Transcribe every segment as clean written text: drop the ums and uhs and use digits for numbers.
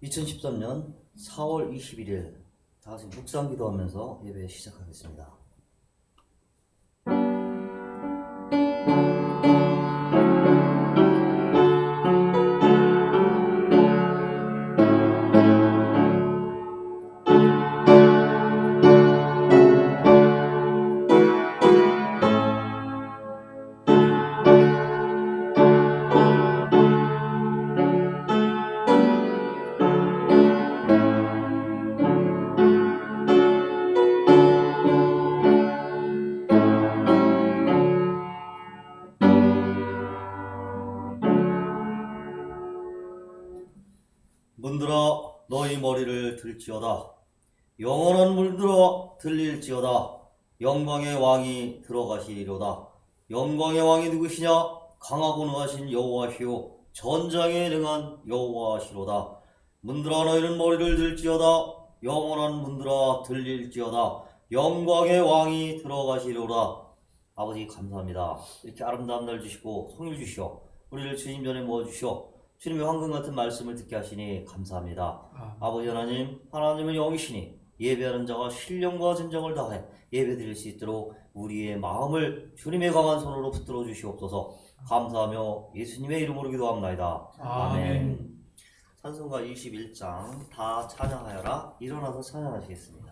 (2013년 4월 21일) 다 같이 묵상 기도하면서 예배 시작하겠습니다. 문들어 너희 머리를 들지어다. 영원한 물들어 들릴지어다. 영광의 왕이 들어가시리로다. 영광의 왕이 누구시냐? 강하고 능하신 여호와시오 전장에 능한 여호와시로다. 문들어 너희는 머리를 들지어다. 영원한 문들어 들릴지어다. 영광의 왕이 들어가시리로다. 아버지 감사합니다. 이렇게 아름다운 날 주시고 성일 주시오. 우리를 주님 전에 모아주시오. 주님의 황금 같은 말씀을 듣게 하시니 감사합니다. 아버지 하나님은 영이시니 예배하는 자가 신령과 진정을 다해 예배드릴 수 있도록 우리의 마음을 주님의 강한 손으로 붙들어 주시옵소서. 감사하며 예수님의 이름으로 기도합나이다. 아멘. 찬송가 21장 다 찬양하여라. 일어나서 찬양하시겠습니다.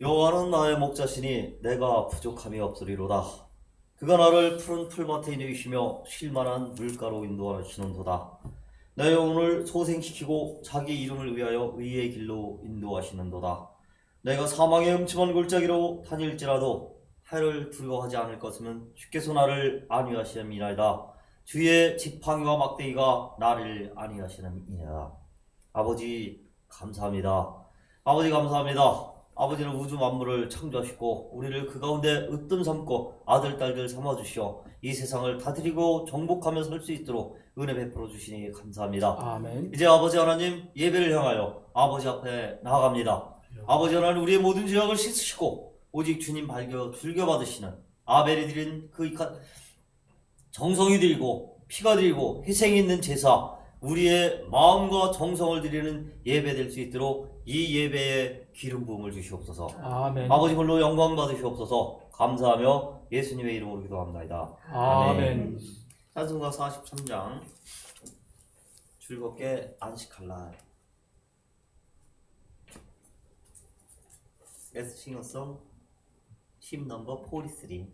여호와는 나의 목자시니 내가 부족함이 없으리로다. 그가 나를 푸른 풀밭에 인도하시며 쉴만한 물가로 인도하시는도다. 내 영혼을 소생시키고 자기 이름을 위하여 의의 길로 인도하시는도다. 내가 사망의 음침한 골짜기로 다닐지라도 해를 두려워하지 않을 것은 주께서 나를 안위하심이나이다. 주의 지팡이와 막대기가 나를 안위하시는이니라. 아버지 감사합니다. 아버지 감사합니다. 아버지는 우주 만물을 창조하시고 우리를 그 가운데 으뜸 삼고 아들 딸들 삼아주시어 이 세상을 다스리고 정복하며 살 수 있도록 은혜 베풀어 주시니 감사합니다. 아멘. 이제 아버지 하나님 예배를 향하여 아버지 앞에 나아갑니다. 아버지 하나님 우리의 모든 죄악을 씻으시고 오직 주님 즐겨 받으시는 아벨이 드린 그 정성이 들고 피가 들고 희생이 있는 제사, 우리의 마음과 정성을 드리는 예배 될 수 있도록 이 예배에 기름 부음을 주시옵소서. 아멘. 아버지 홀로 영광 받으시옵소서. 감사하며 예수님의 이름으로 기도합니다. 아멘. 찬송가 43장 즐겁게 안식할 날. S 싱어송 심 넘버 43.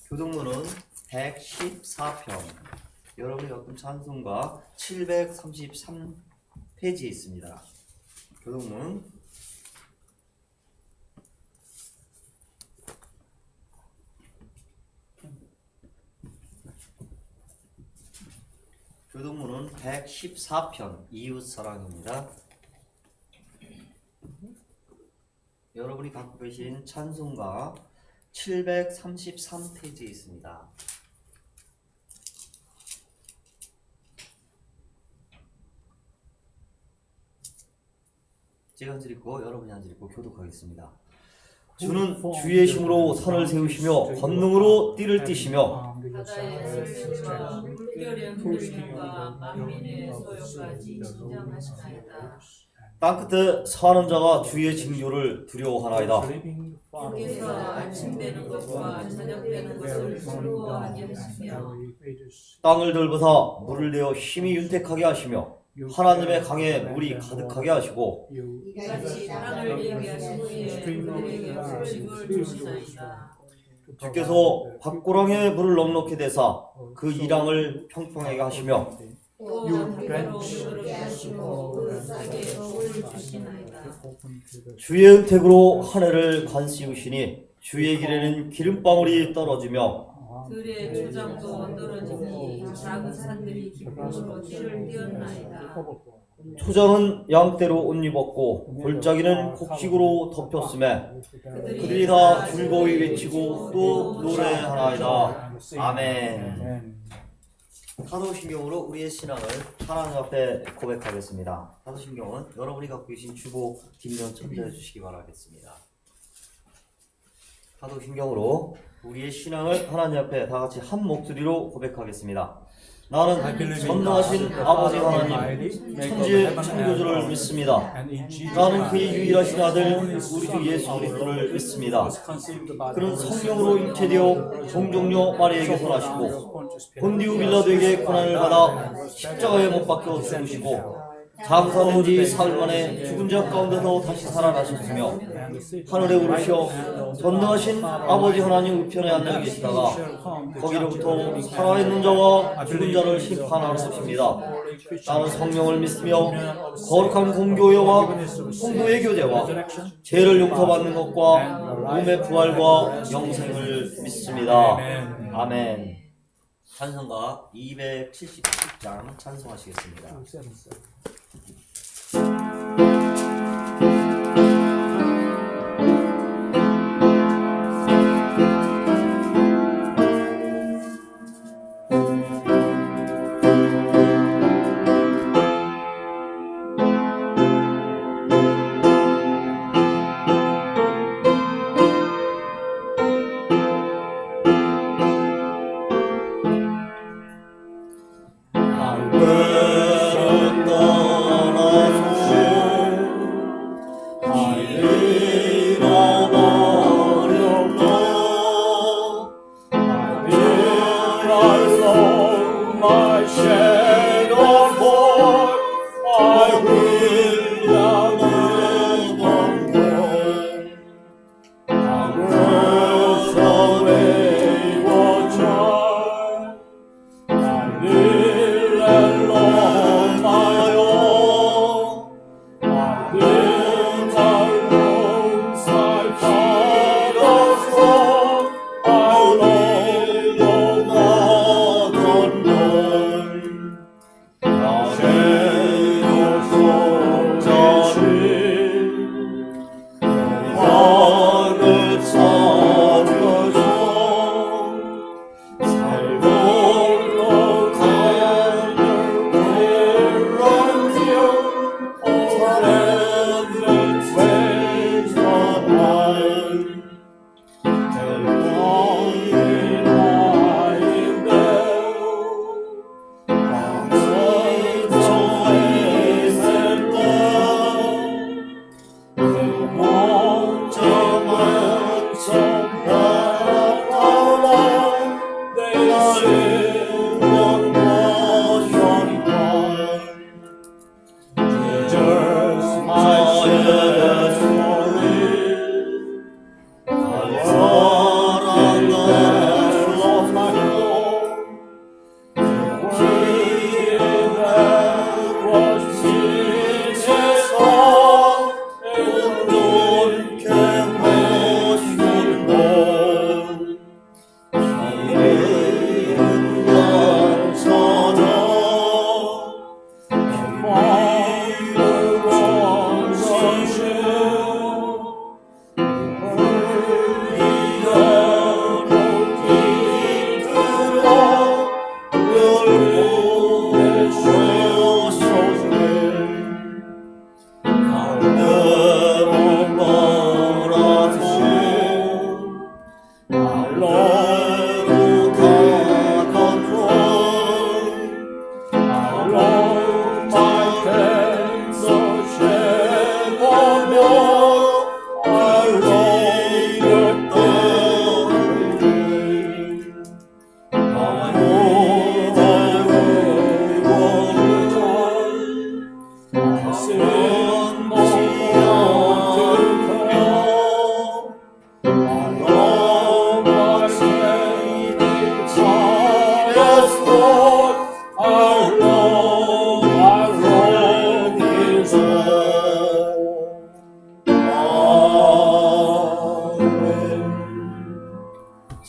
교동문은 114편. 여러분이 겪은 찬송가 733페이지에 있습니다. 교동문 교동문은 114편 이웃사랑입니다. 여러분이 갖고 계신 찬송가 733페이지에 있습니다. 제가 한 줄 읽고 여러분이 한 줄 읽고 교독하겠습니다. 주는 주의 힘으로 산을 세우시며 권능으로 띠를 띠시며 바다의 슬픔과 물결의 흔들림과 만민의 소욕까지 진정하시나이다. 땅끝에 사는 자가 주의 징조를 두려워하나이다. 주께서 아침 되는 것과 저녁 되는 것을 두려워하게 하시며 땅을 돌보사 물을 내어 힘이 윤택하게 하시며 하나님의 강에 물이 가득하게 하시고 이같이 땅을 예비하신 후에 그들에게 풀림을 주시나이다. 주께서 밭고랑에 물을 넉넉히 대사 그 이랑을 평평하게 하시며 또 바다로 흐르게 하시고 그 싹에 복을 주시나이다. 주의 은택으로 하늘을 관씌우시니 주의 길에는 기름방울이 떨어지며 들의 조장도 떨어지니 작은 산들이 기쁨으로 띠를 띄었나이다. 초장은 양떼로 옷 입었고 골짜기는 곡식으로 덮였음에 그들이 다 즐거이 외치고 또 노래하나이다. 아멘. 사도신경으로 우리의 신앙을 하나님 앞에 고백하겠습니다. 사도신경은 여러분이 갖고 계신 주보 뒷면 첨부해 주시기 바라겠습니다. 사도신경으로 우리의 신앙을 하나님 앞에 다 같이 한 목소리로 고백하겠습니다. 나는 전능하신 아버지 하나님, 천지의 창조주를 믿습니다. 나는 그의 유일하신 아들 우리 주 예수 그리스도를 믿습니다. 그는 성령으로 잉태되어 종종녀 마리아에게서 나시고 본디오 빌라도에게 고난을 받아 십자가에 못 박혀 죽으시고 장사된 지 사흘 만에 죽은 자 가운데서 다시 살아나셨으며 하늘에 오르셔 전능하신 아버지 하나님 우편에 앉아 계시다가 거기로부터 살아있는 자와 죽은 자를 심판하러 오십니다. 나는 성령을 믿으며 거룩한 공교회와 성도의 교제와 죄를 용서받는 것과 몸의 부활과 영생을 믿습니다. 아멘. 찬송가 277장 찬송하시겠습니다.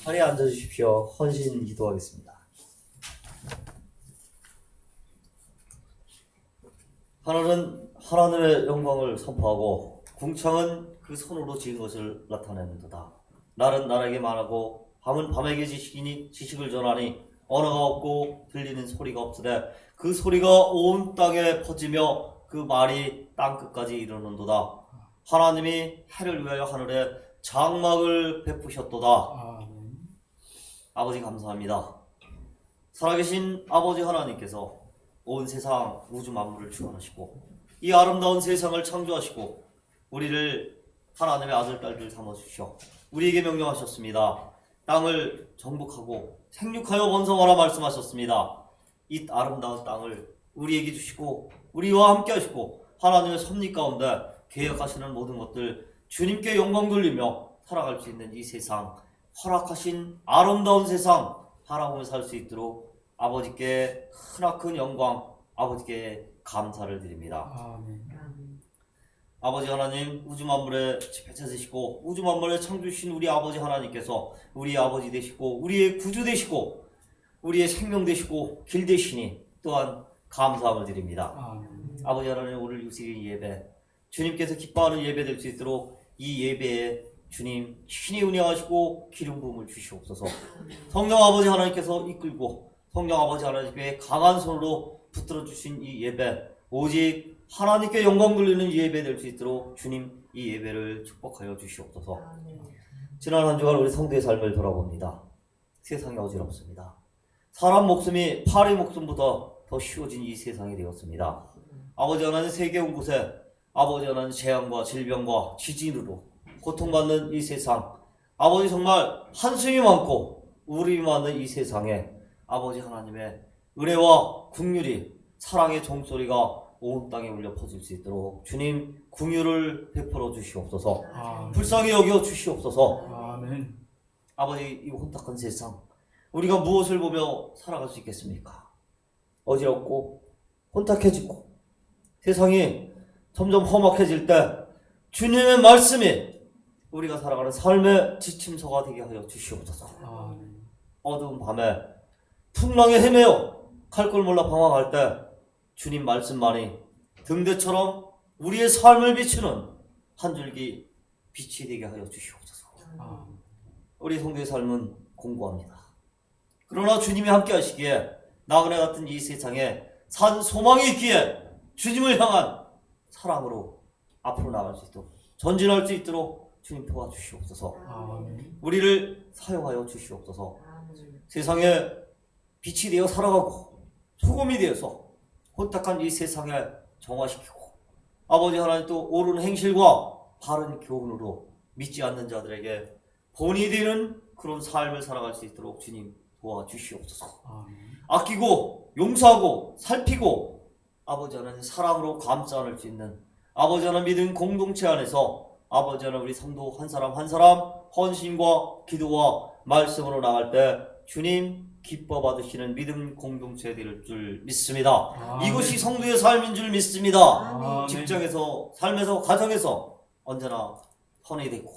자리에 앉아주십시오. 헌신 기도하겠습니다. 하늘은 하나님의 영광을 선포하고 궁창은 그 손으로 지은 것을 나타내는도다. 날은 날에게 말하고 밤은 밤에게 지식을 전하니 언어가 없고 들리는 소리가 없으되 그 소리가 온 땅에 퍼지며 그 말이 땅끝까지 이르는도다. 하나님이 해를 위하여 하늘에 장막을 베푸셨도다. 아멘. 아버지 감사합니다. 살아계신 아버지 하나님께서 온 세상 우주 만물을 주관하시고 이 아름다운 세상을 창조하시고 우리를 하나님의 아들 딸들 삼아주시오. 우리에게 명령하셨습니다. 땅을 정복하고 생육하여 번성하라 말씀하셨습니다. 이 아름다운 땅을 우리에게 주시고 우리와 함께 하시고 하나님의 섭리 가운데 계획하시는 모든 것들 주님께 영광 돌리며 살아갈 수 있는 이 세상, 허락하신 아름다운 세상 바라보며 살 수 있도록 아버지께 크나큰 영광, 아버지께 감사를 드립니다. 아멘. 아버지 하나님, 우주 만물의 지배자 되시고 우주 만물의 창조주신 우리 아버지 하나님께서 우리의 아버지 되시고 우리의 구주 되시고 우리의 생명 되시고 길 되시니 또한 감사함을 드립니다. 아멘. 아버지 하나님, 오늘 유세일 예배 주님께서 기뻐하는 예배 될 수 있도록 이 예배에 주님 신이 운행하시고 기름 부음을 주시옵소서. 성령 아버지 하나님께서 이끌고 성령 아버지 하나님께 강한 손으로 붙들어 주신 이 예배, 오직 하나님께 영광 돌리는 예배 될 수 있도록 주님 이 예배를 축복하여 주시옵소서. 지난 한 주간 우리 성도의 삶을 돌아봅니다. 세상이 어지럽습니다. 사람 목숨이 파리 목숨보다 더 쉬워진 이 세상이 되었습니다. 아버지 하나님, 세계 온 곳에 아버지 하나님 재앙과 질병과 지진으로 고통받는 이 세상, 아버지 정말 한숨이 많고 우울이 많은 이 세상에 아버지 하나님의 은혜와 긍휼이 사랑의 종소리가 온 땅에 울려 퍼질 수 있도록 주님 긍휼을 베풀어 주시옵소서. 아멘. 불쌍히 여겨 주시옵소서. 아멘. 아버지, 이 혼탁한 세상 우리가 무엇을 보며 살아갈 수 있겠습니까? 어지럽고 혼탁해지고 세상이 점점 험악해질 때 주님의 말씀이 우리가 살아가는 삶의 지침서가 되게 하여 주시옵소서. 아멘. 어두운 밤에 풍랑에 헤매어 갈 걸 몰라 방황할 때 주님 말씀만이 등대처럼 우리의 삶을 비추는 한 줄기 빛이 되게 하여 주시옵소서. 아멘. 우리 성도의 삶은 공고합니다. 그러나 주님이 함께 하시기에 나그네 같은 이 세상에 산 소망이 있기에 주님을 향한 사랑으로 앞으로 나갈 수 있도록 전진할 수 있도록 주님 도와주시옵소서. 아멘. 우리를 사용하여 주시옵소서. 세상에 빛이 되어 살아가고 소금이 되어서 혼탁한 이 세상에 정화시키고 아버지 하나님, 또 옳은 행실과 바른 교훈으로 믿지 않는 자들에게 본이 되는 그런 삶을 살아갈 수 있도록 주님 도와주시옵소서. 아멘. 아끼고 용서하고 살피고 아버지 하나님 사랑으로 감싸 안을 수 있는 아버지 하나님 믿음 공동체 안에서 아버지 하나님 우리 성도 한 사람 한 사람 헌신과 기도와 말씀으로 나갈 때 주님 기뻐 받으시는 믿음 공동체 될 줄 믿습니다. 아멘. 이것이 성도의 삶인 줄 믿습니다. 아멘. 직장에서, 삶에서, 가정에서 언제나 선이 되고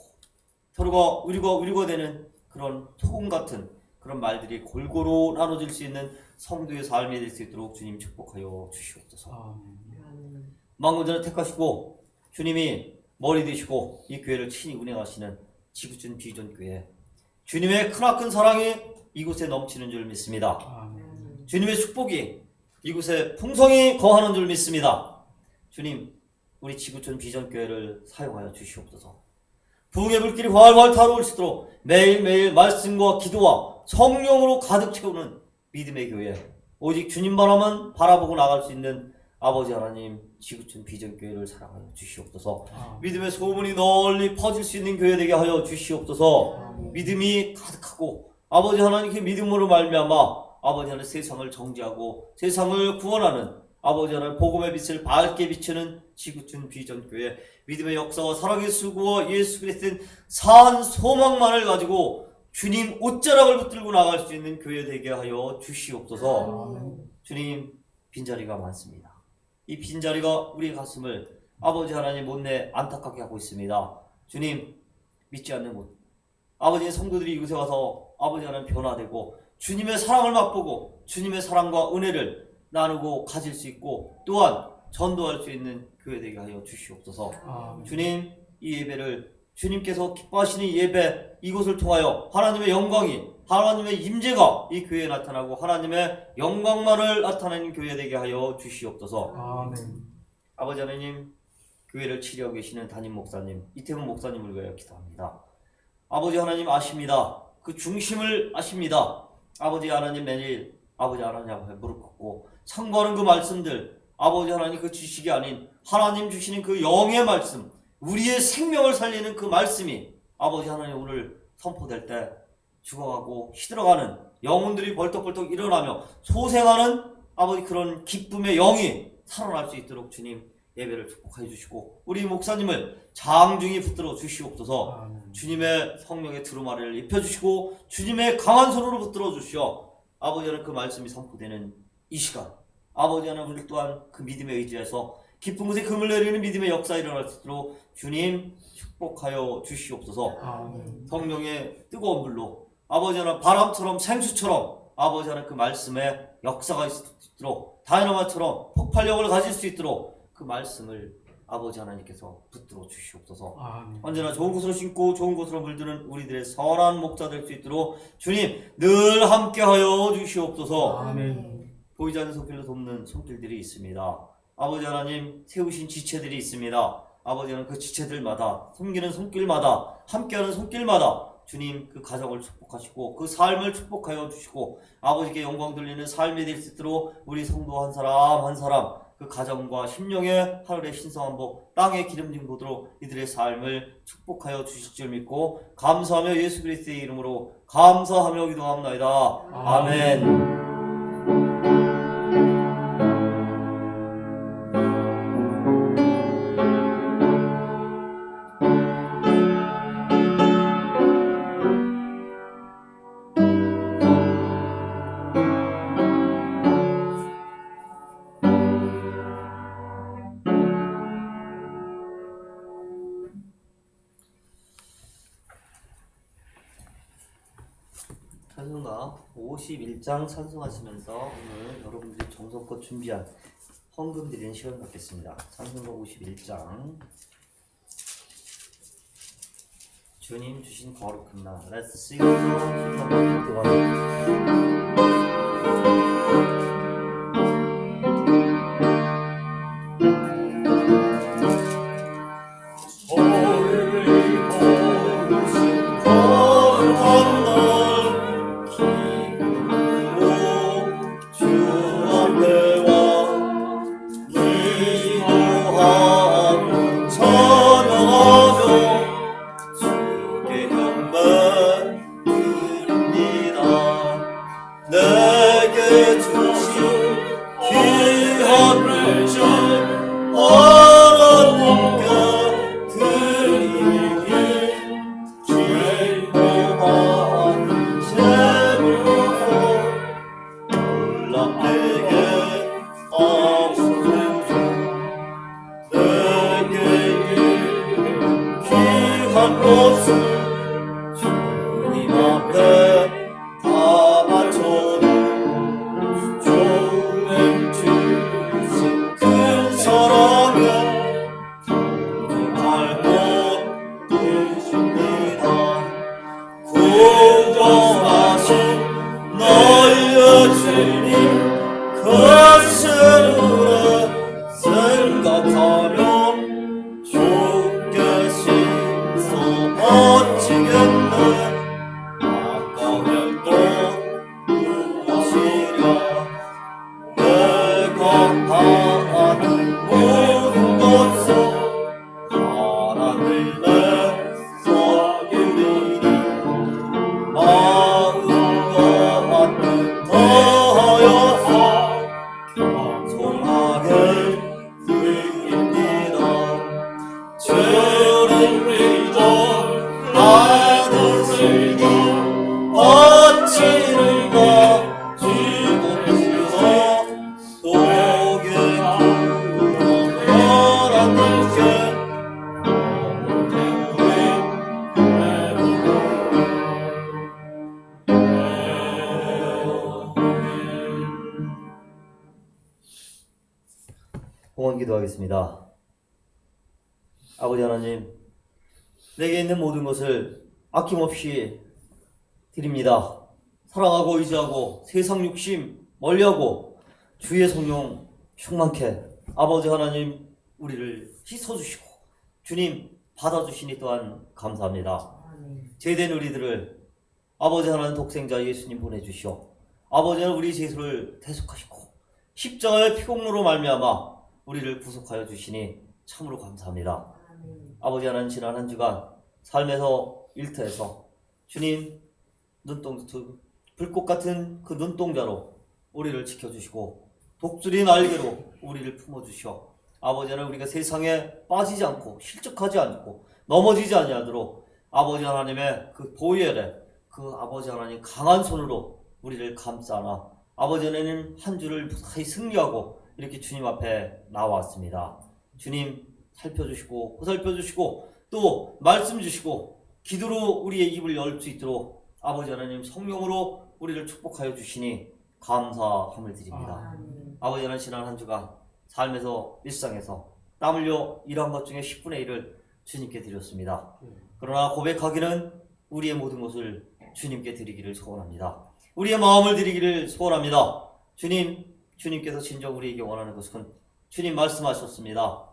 서로가 의리가 되는 그런 소금 같은 그런 말들이 골고루 나눠질 수 있는 성도의 삶이 될 수 있도록 주님 축복하여 주시옵소서. 아멘. 만군전을 택하시고 주님이 머리 되시고 이 교회를 친히 운행하시는 지구촌 비전교회, 주님의 크나큰 사랑이 이곳에 넘치는 줄 믿습니다. 아멘. 주님의 축복이 이곳에 풍성히 거하는 줄 믿습니다. 주님, 우리 지구촌 비전교회를 사용하여 주시옵소서. 부흥의 불길이 활활 타오를 수 있도록 매일매일 말씀과 기도와 성령으로 가득 채우는 믿음의 교회, 오직 주님만 하면 바라보고 나갈 수 있는 아버지 하나님 지구촌 비전교회를 사랑하여 주시옵소서. 아멘. 믿음의 소문이 널리 퍼질 수 있는 교회 되게 하여 주시옵소서. 아멘. 믿음이 가득하고 아버지 하나님께 믿음으로 말미암아 아버지 하나님 세상을 정죄하고 세상을 구원하는 아버지 하나님 복음의 빛을 밝게 비추는 지구촌 비전교회, 믿음의 역사와 사랑의 수고와 예수 그리스도의 산 소망만을 가지고 주님 옷자락을 붙들고 나갈 수 있는 교회 되게 하여 주시옵소서. 아멘. 주님, 빈자리가 많습니다. 이 빈자리가 우리의 가슴을 아버지 하나님 못내 안타깝게 하고 있습니다. 주님, 믿지 않는 곳, 아버지의 성도들이 이곳에 와서 아버지 하나님 변화되고 주님의 사랑을 맛보고 주님의 사랑과 은혜를 나누고 가질 수 있고 또한 전도할 수 있는 교회 되게 하여 주시옵소서. 아멘. 주님, 이 예배를 주님께서 기뻐하시는 예배, 이곳을 통하여 하나님의 영광이, 하나님의 임재가 이 교회에 나타나고 하나님의 영광만을 나타내는 교회 되게 하여 주시옵소서. 아멘. 아버지 하나님, 교회를 치료하고 계시는 담임 목사님 이태훈 목사님을 위하여 기도합니다. 아버지 하나님 아십니다. 그 중심을 아십니다. 아버지 하나님 매일 아버지 하나님 앞에 무릎 꿇고 상고하는 그 말씀들, 아버지 하나님 그 지식이 아닌 하나님 주시는 그 영의 말씀, 우리의 생명을 살리는 그 말씀이 아버지 하나님 오늘 선포될 때 죽어가고 시들어가는 영혼들이 벌떡벌떡 일어나며 소생하는 아버지 그런 기쁨의 영이 살아날 수 있도록 주님 예배를 축복해 주시고 우리 목사님을 장중히 붙들어 주시옵소서. 주님의 성령의 두루마리를 입혀주시고 주님의 강한 손으로 붙들어 주시어 아버지 하나님 그 말씀이 선포되는 이 시간 아버지 하나님 우리 또한 그 믿음에 의지해서 깊은 곳에 금을 내리는 믿음의 역사 일어날 수 있도록 주님 축복하여 주시옵소서. 성령의 뜨거운 불로 아버지 하나님 바람처럼 생수처럼 아버지 하나님 그 말씀에 역사가 있을 수 있도록 다이너마처럼 폭발력을 가질 수 있도록 그 말씀을 아버지 하나님께서 붙들어 주시옵소서. 언제나 좋은 곳으로 신고 좋은 곳으로 물드는 우리들의 선한 목자 될 수 있도록 주님 늘 함께하여 주시옵소서. 보이지 않는 손길로 돕는 손길들이 있습니다. 아버지 하나님 세우신 지체들이 있습니다. 아버지 하나님 그 지체들마다 섬기는 손길마다 함께하는 손길마다 주님 그 가정을 축복하시고 그 삶을 축복하여 주시고 아버지께 영광 돌리는 삶이 될 수 있도록 우리 성도 한 사람 한 사람 그 가정과 심령의 하늘의 신성한 복 땅의 기름진 보도로 이들의 삶을 축복하여 주실 줄 믿고 감사하며 예수 그리스도의 이름으로 감사하며 기도합나이다. 아멘. 찬송가 51장 찬송하시면서 오늘 여러분들이 정성껏 준비한 헌금 드리는 시간 갖겠습니다. 찬송가 51장 주님 주신 거룩한 날 Let's sing the song of the 봉헌 기도하겠습니다. 아버지 하나님, 내게 있는 모든 것을 아낌없이 드립니다. 사랑하고 의지하고 세상 욕심 멀리하고 주의 성령 충만케 아버지 하나님 우리를 씻어주시고 주님 받아주시니 또한 감사합니다. 제된 우리들을 아버지 하나님 독생자 예수님 보내주시오. 아버지는 우리 죄수를 대속하시고 십자가의 피공로로 말미암아 우리를 구속하여 주시니 참으로 감사합니다. 아버지 하나님 지난 한 주간 삶에서 일터에서 주님 불꽃 같은 그 눈동자로 우리를 지켜주시고 독수리 날개로 우리를 품어주시오. 아버지 하나님 우리가 세상에 빠지지 않고 실족하지 않고 넘어지지 아니하도록 아버지 하나님의 그 보혈 아래 그 아버지 하나님 강한 손으로 우리를 감싸나 아버지 하나님 한 주를 무사히 승리하고 이렇게 주님 앞에 나왔습니다. 주님 살펴주시고 보살펴주시고 또 말씀 주시고 기도로 우리의 입을 열 수 있도록 아버지 하나님 성령으로 우리를 축복하여 주시니 감사함을 드립니다. 아버지 하나님 지난 한 주간 삶에서 일상에서 땀 흘려 일한 것 중에 10분의 1을 주님께 드렸습니다. 그러나 고백하기는 우리의 모든 것을 주님께 드리기를 소원합니다. 우리의 마음을 드리기를 소원합니다. 주님께서 진정 우리에게 원하는 것은 주님 말씀하셨습니다.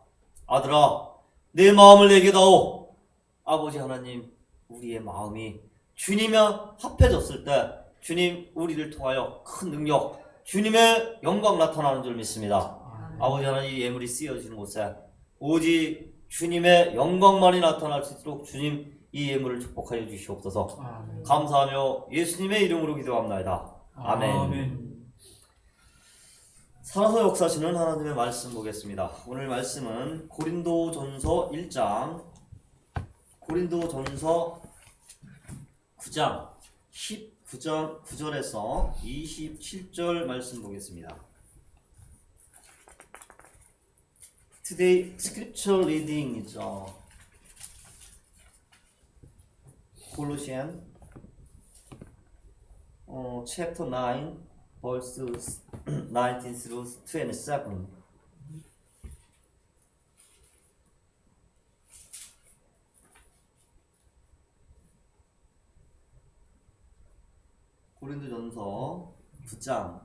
아들아 내 마음을 내게 다오. 아버지 하나님 우리의 마음이 주님에 합해졌을 때 주님 우리를 통하여 큰 능력 주님의 영광 나타나는 줄 믿습니다. 아버지 하나님 이 예물이 쓰여지는 곳에 오직 주님의 영광만이 나타날 수 있도록 주님 이 예물을 축복하여 주시옵소서. 감사하며 예수님의 이름으로 기도합나이다. 아멘. 살아서 역사하시는 하나님의 말씀 보겠습니다. 오늘 말씀은 고린도전서 1장 고린도전서 9장 19장 9절에서 27절 말씀 보겠습니다. Today scripture reading is Colossians chapter 9 verses 19 through 27. 고린도전서 9장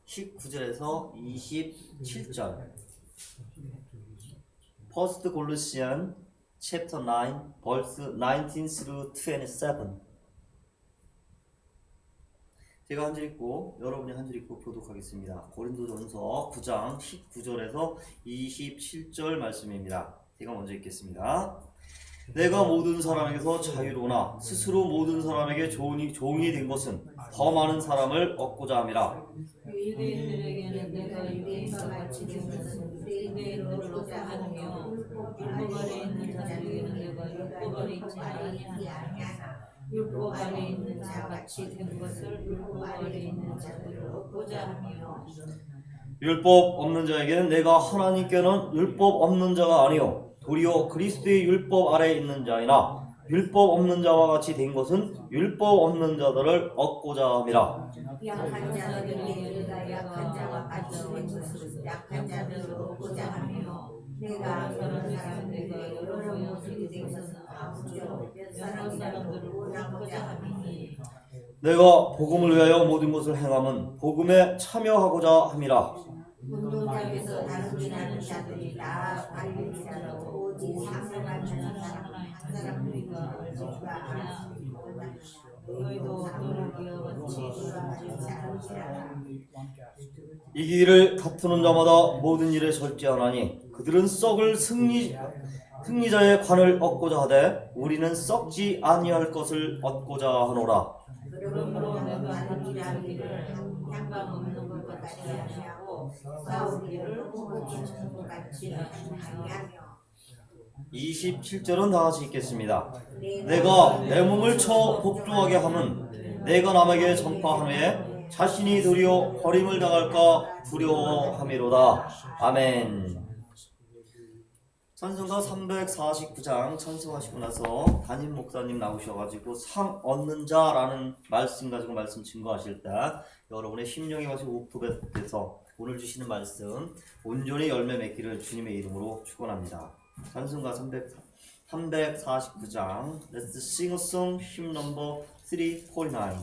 19절에서 27절. First Colossians chapter 9 verse 19 through 27. 제가 한 줄 읽고 여러분이 한 줄 읽고 교독하겠습니다. 고린도전서 9장 19절에서 27절 말씀입니다. 제가 먼저 읽겠습니다. 내가 모든 사람에게서 자유로우나 스스로 모든 사람에게 종이 된 것은 더 많은 사람을 얻고자 함이라. 유대인들에게는 내가 유대인과 같이 된 것은 유대인으로서 하며 율법 아래 있는 자들에게는 내가 율법 아래 있지 아니하나 율법 아래 있는 자와 같이 된 것을 율법 아래 있는 자들을 얻고자 하며 율법 없는 자에게는 내가 하나님께는 율법 없는 자가 아니요 도리어 그리스도의 율법 아래에 있는 자이나 율법 없는 자와 같이 된 것은 율법 없는 자들을 얻고자 함이라. 약한 자들에게 내가 약한 자와 같이 된 것을 약한 자들을 얻고자 하며 내가 여러 사람들에게 여러 모습이 된 것은 아무쪼록 몇 사람들을 원하고자 함이니 내가 복음을 위하여 모든 것을 행함은 복음에 참여하고자 함이라. 운동장에서 다루지 않은 자들이 다 관리자로 오직 상승하는 사람 한 사람들과 얼굴과 아름이 너희도 너를 같이 돌아가지 않으시라. 이 길을 다투는 자마다 모든 일에 절제하나니 그들은 썩을 승리자의 관을 얻고자 하되 우리는 썩지 아니할 것을 얻고자 하노라. 그러므로 내가 하는 일을 향방 없는 것 같이 하고 싸우기를 호기치는 것 같이 하며 27절은 다 같이 읽겠습니다. 내가 내 몸을 쳐 복종하게 함은 내가 남에게 전파하며 자신이 도리어 버림을 당할까 두려워함이로다. 아멘. 찬송가 349장 찬송하시고 나서 담임 목사님 나오셔가지고 상 얻는 자라는 말씀 가지고 말씀 증거하실 때 여러분의 심령이 가지고 오프벳돼서 오늘 주시는 말씀 온전히 열매 맺기를 주님의 이름으로 축원합니다. 찬송가 349장 Let's sing a song, hymn number 349.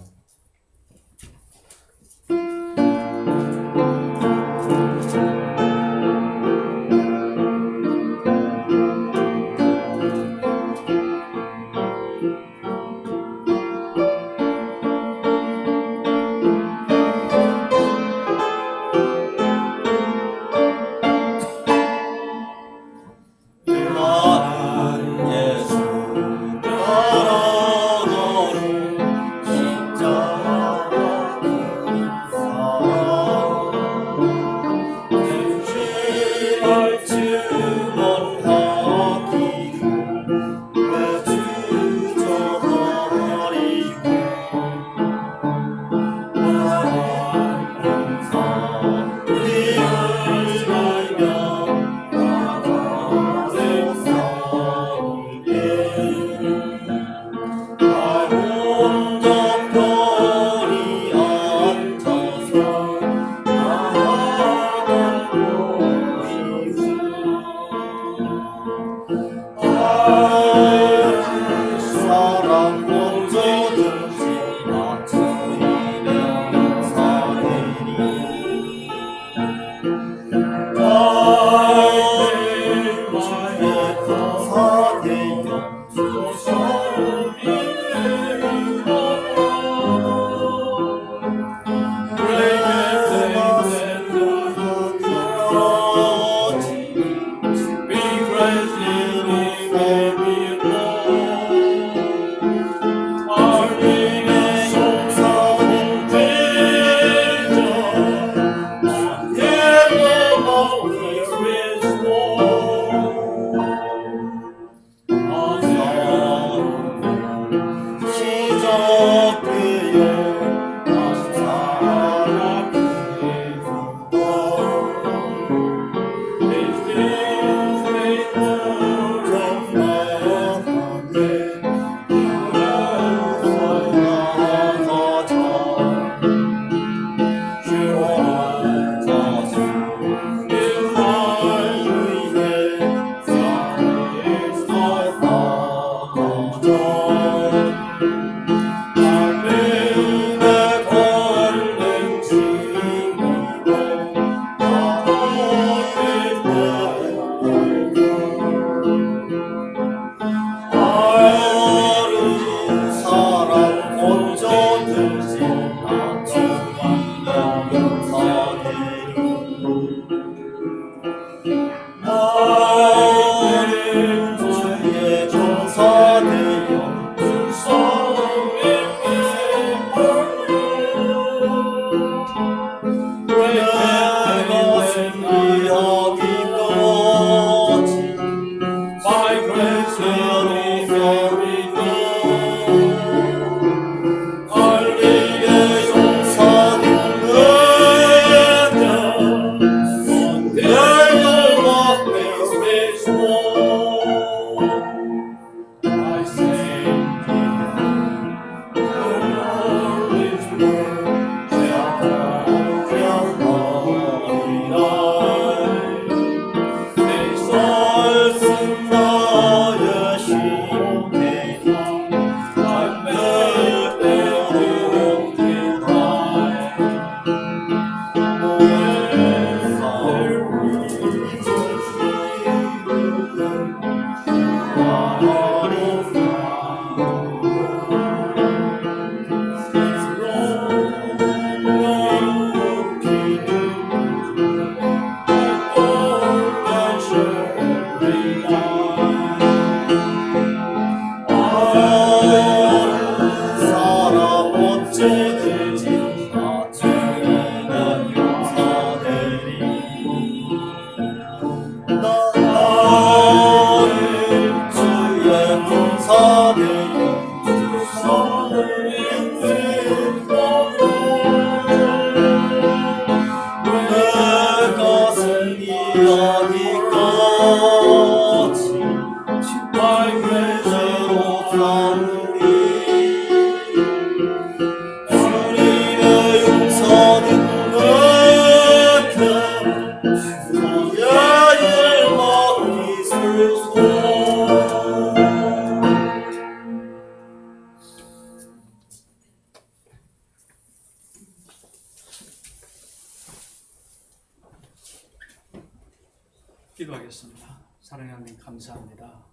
기도하겠습니다. 사랑하는 하나님 감사합니다.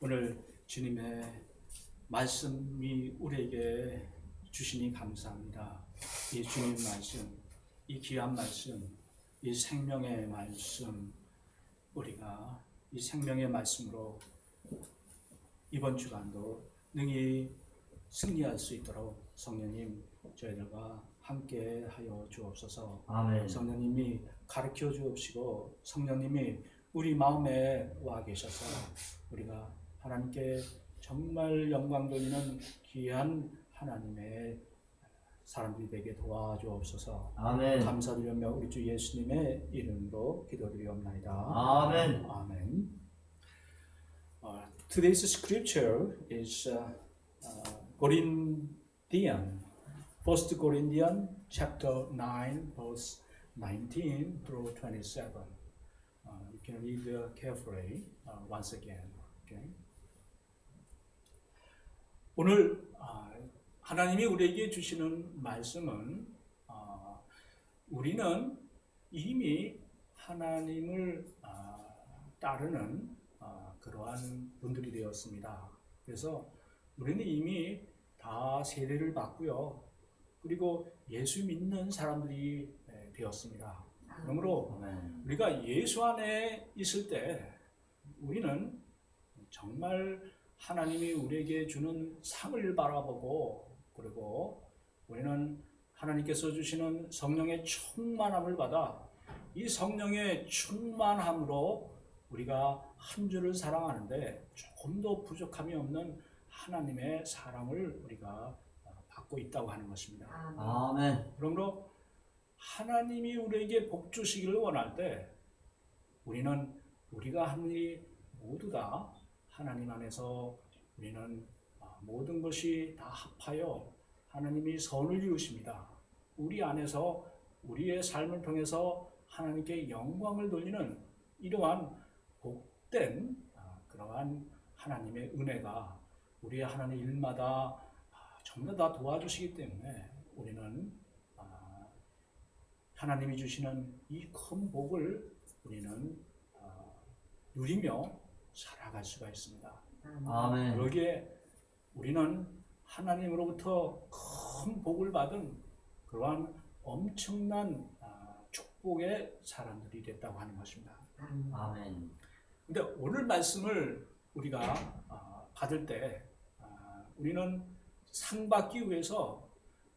오늘 주님의 말씀이 우리에게 주시니 감사합니다. 이 주님 말씀, 이 귀한 말씀, 이 생명의 말씀, 우리가 이 생명의 말씀으로 이번 주간도 능히 승리할 수 있도록 성령님 저희들과 함께 하여 주옵소서. 아멘. 성령님이 가르쳐 주옵시고 성령님이 우리 마음에 와 계셔서 우리가 하나님께 정말 영광 돌리는 귀한 하나님의 사람들이 되게 도와주옵소서. 아멘. 감사드리며 우리 주 예수님의 이름으로 기도드리옵나이다. 아멘. 아멘. Today's scripture is Corinthians, 1 Corinthians chapter 9, verse 19 through 27. You can read carefully once again. Okay. 오늘 하나님이 우리에게 주시는 말씀은 우리는 이미 하나님을 따르는 그러한 분들이 되었습니다. 그래서 우리는 이미 다 세례를 받고요. 그리고 예수 믿는 사람들이 되었습니다. 그러므로 우리가 예수 안에 있을 때 우리는 정말 하나님이 우리에게 주는 상을 바라보고, 그리고 우리는 하나님께서 주시는 성령의 충만함을 받아 이 성령의 충만함으로 우리가 한 주를 사랑하는데 조금도 부족함이 없는 하나님의 사랑을 우리가 받고 있다고 하는 것입니다. 아멘. 그러므로 하나님이 우리에게 복 주시기를 원할 때 우리가 하는 일이 모두 다 하나님 안에서 우리는 모든 것이 다 합하여 하나님이 선을 이루십니다. 우리 안에서 우리의 삶을 통해서 하나님께 영광을 돌리는 이러한 복된 그러한 하나님의 은혜가 우리의 하나님 일마다 전부 다 도와주시기 때문에 우리는 하나님이 주시는 이 큰 복을 우리는 누리며 살아갈 수가 있습니다. 아멘. 여기에 우리는 하나님으로부터 큰 복을 받은 그러한 엄청난 축복의 사람들이 됐다고 하는 것입니다. 아멘. 근데 오늘 말씀을 우리가 받을 때 우리는 상 받기 위해서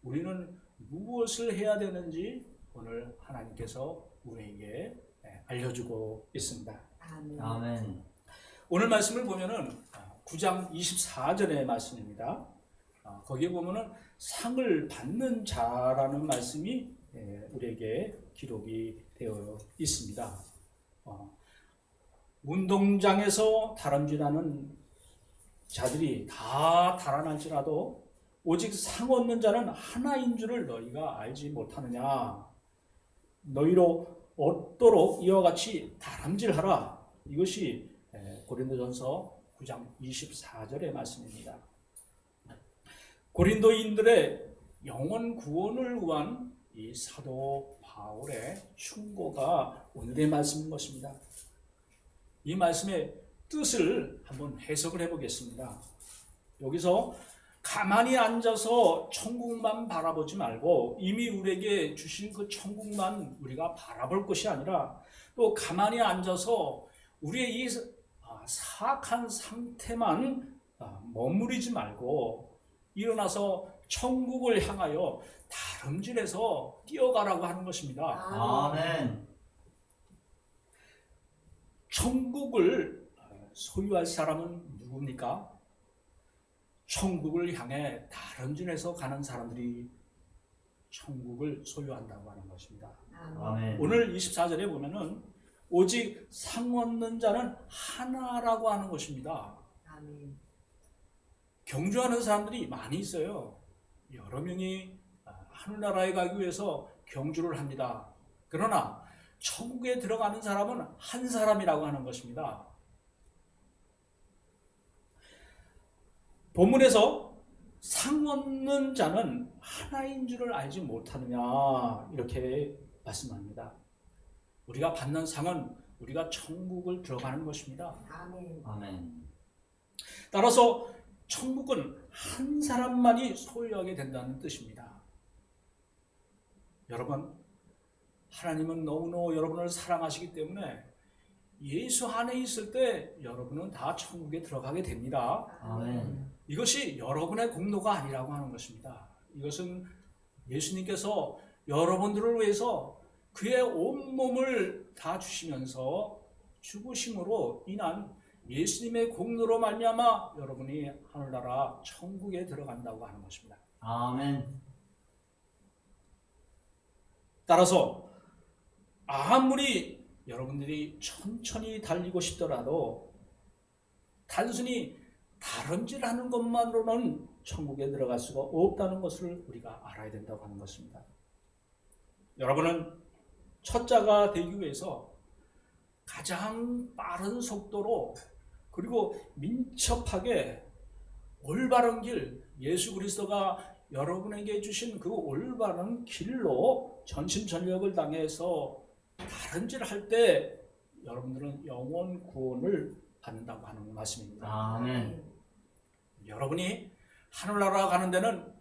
우리는 무엇을 해야 되는지 오늘 하나님께서 우리에게 알려주고 있습니다. 아멘. 오늘 말씀을 보면은 9장 24절의 말씀입니다. 거기에 보면은 상을 받는 자라는 말씀이 우리에게 기록이 되어 있습니다. 운동장에서 다람쥐라는 자들이 다 달아날지라도 오직 상 얻는 자는 하나인 줄을 너희가 알지 못하느냐. 너희로 얻도록 이와 같이 다람질하라. 이것이 고린도전서 9장 24절의 말씀입니다. 고린도인들의 영원 구원을 위한 이 사도 바울의 충고가 오늘의 말씀인 것입니다. 이 말씀의 뜻을 한번 해석을 해보겠습니다. 여기서 가만히 앉아서 천국만 바라보지 말고 이미 우리에게 주신 그 천국만 우리가 바라볼 것이 아니라 또 가만히 앉아서 우리의 이 사악한 상태만 머무르지 말고 일어나서 천국을 향하여 다름질해서 뛰어가라고 하는 것입니다. 아멘. 천국을 소유할 사람은 누굽니까? 천국을 향해 다름질해서 가는 사람들이 천국을 소유한다고 하는 것입니다. 아멘. 오늘 24절에 보면은 오직 상 얻는 자는 하나라고 하는 것입니다. 경주하는 사람들이 많이 있어요. 여러 명이 하늘나라에 가기 위해서 경주를 합니다. 그러나 천국에 들어가는 사람은 한 사람이라고 하는 것입니다. 본문에서 상 얻는 자는 하나인 줄을 알지 못하느냐 이렇게 말씀합니다. 우리가 받는 상은 우리가 천국을 들어가는 것입니다. 아멘. 따라서 천국은 한 사람만이 소유하게 된다는 뜻입니다. 여러분, 하나님은 너무너무 여러분을 사랑하시기 때문에 예수 안에 있을 때 여러분은 다 천국에 들어가게 됩니다. 아멘. 이것이 여러분의 공로가 아니라고 하는 것입니다. 이것은 예수님께서 여러분들을 위해서 그의 온몸을 다 주시면서 죽으심으로 인한 예수님의 공로로 말미암아 여러분이 하늘나라 천국에 들어간다고 하는 것입니다. 아멘. 따라서 아무리 여러분들이 천천히 달리고 싶더라도 단순히 다름질하는 것만으로는 천국에 들어갈 수가 없다는 것을 우리가 알아야 된다고 하는 것입니다. 여러분은 첫 자가 되기 위해서 가장 빠른 속도로 그리고 민첩하게 올바른 길, 예수 그리스도가 여러분에게 주신 그 올바른 길로 전심전력을 당해서 다름질할 때 여러분들은 영원 구원을 받는다고 하는 말씀입니다. 아멘. 여러분이 하늘나라 가는 데는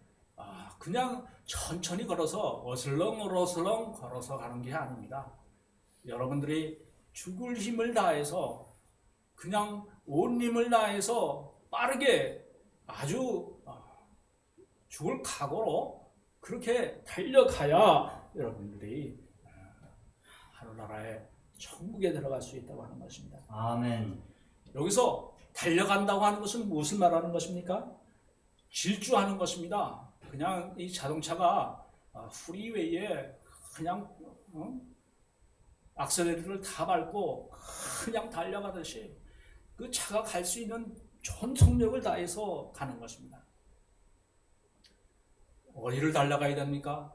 그냥 천천히 걸어서 어슬렁어슬렁 걸어서 가는 게 아닙니다. 여러분들이 죽을 힘을 다해서 그냥 온 힘을 다해서 빠르게 아주 죽을 각오로 그렇게 달려가야 여러분들이 하늘나라의 천국에 들어갈 수 있다고 하는 것입니다. 아멘. 여기서 달려간다고 하는 것은 무엇을 말하는 것입니까? 질주하는 것입니다. 그냥 이 자동차가 프리웨이에 그냥 악셀레터를 다 밟고 그냥 달려가듯이 그 차가 갈 수 있는 전 속력을 다해서 가는 것입니다. 어디를 달려가야 됩니까?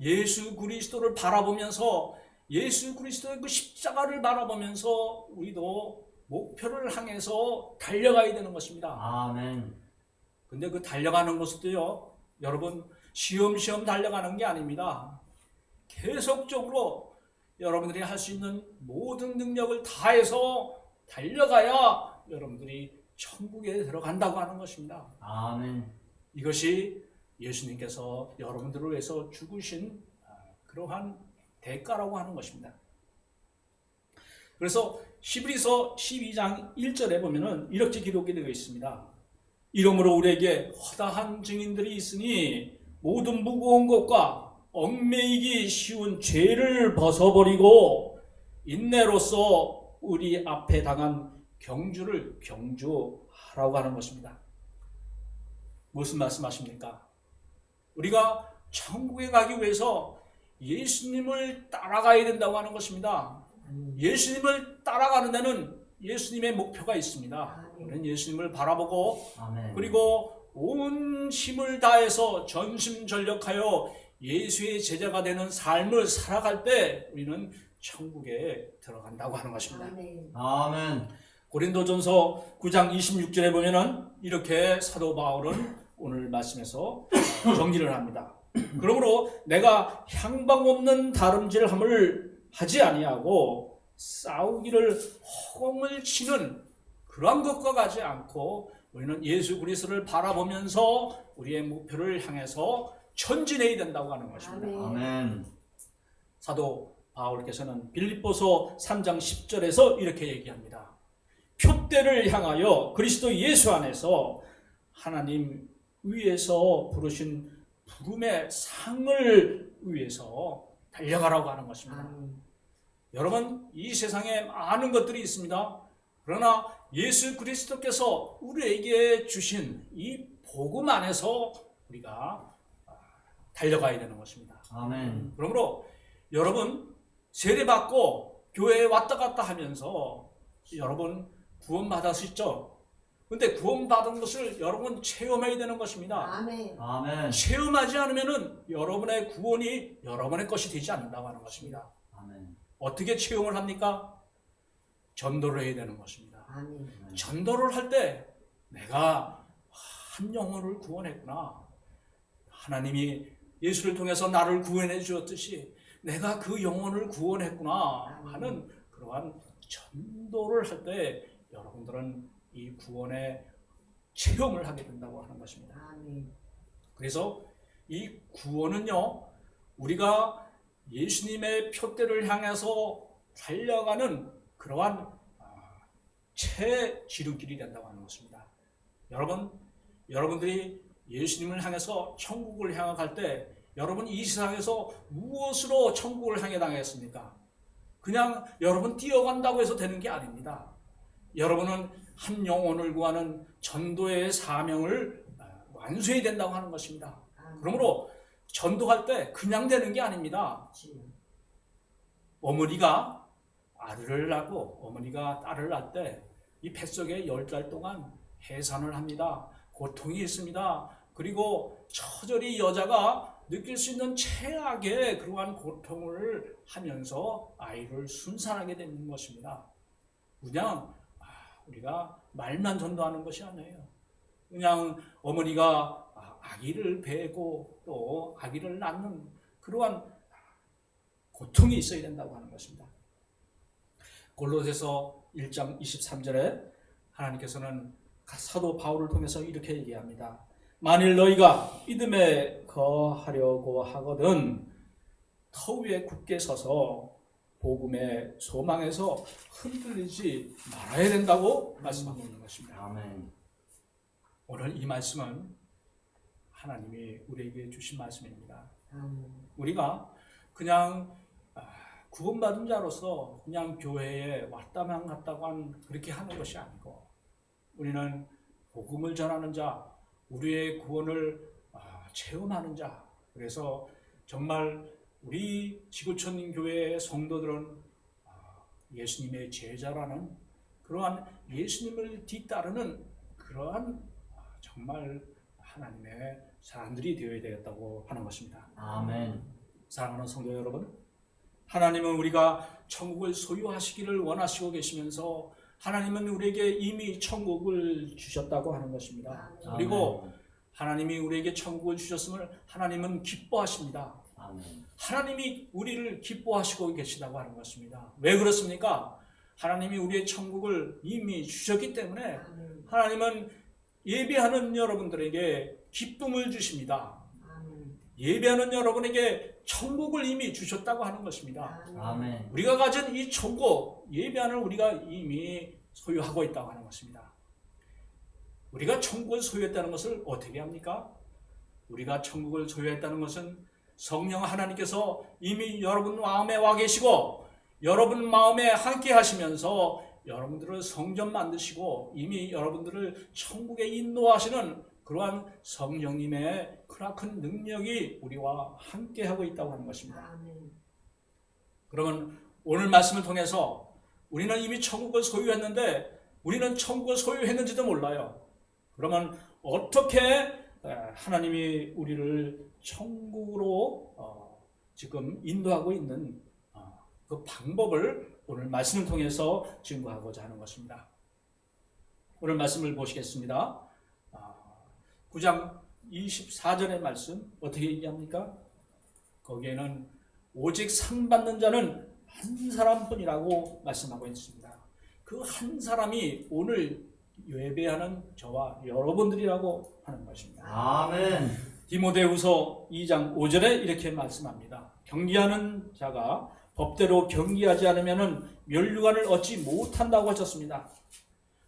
예수 그리스도를 바라보면서 예수 그리스도의 그 십자가를 바라보면서 우리도 목표를 향해서 달려가야 되는 것입니다. 아멘. 근데 그 달려가는 모습도요, 여러분 시험시험 달려가는 게 아닙니다. 계속적으로 여러분들이 할 수 있는 모든 능력을 다해서 달려가야 여러분들이 천국에 들어간다고 하는 것입니다. 아멘. 이것이 예수님께서 여러분들을 위해서 죽으신 그러한 대가라고 하는 것입니다. 그래서 히브리서 12장 1절에 보면은 이렇게 기록이 되어 있습니다. 이러므로 우리에게 허다한 증인들이 있으니 모든 무거운 것과 얽매이기 쉬운 죄를 벗어버리고 인내로써 우리 앞에 당한 경주를 경주하라고 하는 것입니다. 무슨 말씀하십니까? 우리가 천국에 가기 위해서 예수님을 따라가야 된다고 하는 것입니다. 예수님을 따라가는 데는 예수님의 목표가 있습니다. 우리는 예수님을 바라보고 아멘. 그리고 온 힘을 다해서 전심전력하여 예수의 제자가 되는 삶을 살아갈 때 우리는 천국에 들어간다고 하는 것입니다. 아멘. 고린도전서 9장 26절에 보면은 이렇게 사도 바울은 오늘 말씀에서 정리를 합니다. 그러므로 내가 향방 없는 다름질함을 하지 아니하고 싸우기를 허공을 치는 그러한 것과 가지 않고 우리는 예수 그리스도를 바라보면서 우리의 목표를 향해서 전진해야 된다고 하는 것입니다. 아멘. 사도 바울께서는 빌립보서 3장 10절에서 이렇게 얘기합니다. 표대를 향하여 그리스도 예수 안에서 하나님 위에서 부르신 부름의 상을 위해서 달려가라고 하는 것입니다. 여러분, 이 세상에 많은 것들이 있습니다. 그러나 예수 그리스도께서 우리에게 주신 이 복음 안에서 우리가 달려가야 되는 것입니다. 아멘. 그러므로 여러분 세례받고 교회에 왔다 갔다 하면서 여러분 구원받았었죠? 근데 구원받은 것을 여러분 체험해야 되는 것입니다. 아멘. 체험하지 않으면 여러분의 구원이 여러분의 것이 되지 않는다고 하는 것입니다. 아멘. 어떻게 체험을 합니까? 전도를 해야 되는 것입니다. 아멘. 전도를 할 때 내가 한 영혼을 구원했구나. 하나님이 예수를 통해서 나를 구원해 주었듯이 내가 그 영혼을 구원했구나 하는 그러한 전도를 할 때 여러분들은 이 구원의 체험을 하게 된다고 하는 것입니다. 그래서 이 구원은요, 우리가 예수님의 표대를 향해서 달려가는 그러한 최지름길이 된다고 하는 것입니다. 여러분들이 예수님을 향해서 천국을 향할 때 여러분 이 세상에서 무엇으로 천국을 향해 나가겠습니까? 그냥 여러분 뛰어간다고 해서 되는 게 아닙니다. 여러분은 한 영혼을 구하는 전도의 사명을 완수해야 된다고 하는 것입니다. 그러므로 전도할 때 그냥 되는 게 아닙니다. 어머니가 아들을 낳고 어머니가 딸을 낳을 때 이 뱃속에 10달 동안 해산을 합니다. 고통이 있습니다. 그리고 처절히 여자가 느낄 수 있는 최악의 그러한 고통을 하면서 아이를 순산하게 되는 것입니다. 그냥 우리가 말만 전도하는 것이 아니에요. 그냥 어머니가 아기를 베고 또 아기를 낳는 그러한 고통이 있어야 된다고 하는 것입니다. 골로새서 1장 23절에 하나님께서는 사도 바울을 통해서 이렇게 얘기합니다. 만일 너희가 믿음에 거하려고 하거든 터 위에 굳게 서서 복음의 소망에서 흔들리지 말아야 된다고 말씀하고 있는 것입니다. 아멘. 오늘 이 말씀은 하나님이 우리에게 주신 말씀입니다. 우리가 그냥 구원받은 자로서 그냥 교회에 왔다만 갔다고 그렇게 하는 것이 아니고 우리는 복음을 전하는 자, 우리의 구원을 체험하는 자. 그래서 정말 우리 지구촌 교회의 성도들은 예수님의 제자라는 그러한 예수님을 뒤따르는 그러한 정말 하나님의 사람들이 되어야 되겠다고 하는 것입니다. 아멘. 사랑하는 성도 여러분, 하나님은 우리가 천국을 소유하시기를 원하시고 계시면서 하나님은 우리에게 이미 천국을 주셨다고 하는 것입니다. 그리고 하나님이 우리에게 천국을 주셨음을 하나님은 기뻐하십니다. 아멘. 하나님이 우리를 기뻐하시고 계시다고 하는 것입니다. 왜 그렇습니까? 하나님이 우리의 천국을 이미 주셨기 때문에 아멘. 하나님은 예배하는 여러분들에게 기쁨을 주십니다. 아멘. 예배하는 여러분에게 천국을 이미 주셨다고 하는 것입니다. 아멘. 우리가 가진 이 천국, 예배하는 우리가 이미 소유하고 있다고 하는 것입니다. 우리가 천국을 소유했다는 것을 어떻게 합니까? 우리가 천국을 소유했다는 것은 성령 하나님께서 이미 여러분 마음에 와 계시고 여러분 마음에 함께 하시면서 여러분들을 성전 만드시고 이미 여러분들을 천국에 인도하시는 그러한 성령님의 크나큰 능력이 우리와 함께 하고 있다고 하는 것입니다. 아멘. 그러면 오늘 말씀을 통해서 우리는 이미 천국을 소유했는데 우리는 천국을 소유했는지도 몰라요. 그러면 어떻게 하나님이 우리를 천국으로 지금 인도하고 있는 그 방법을 오늘 말씀을 통해서 증거하고자 하는 것입니다. 오늘 말씀을 보시겠습니다. 9장 24절의 말씀 어떻게 얘기합니까? 거기에는 오직 상 받는 자는 한 사람뿐이라고 말씀하고 있습니다. 그 한 사람이 오늘 예배하는 저와 여러분들이라고 하는 것입니다. 아멘. 디모데후서 2장 5절에 이렇게 말씀합니다. 경기하는 자가 법대로 경기하지 않으면 멸류관을 얻지 못한다고 하셨습니다.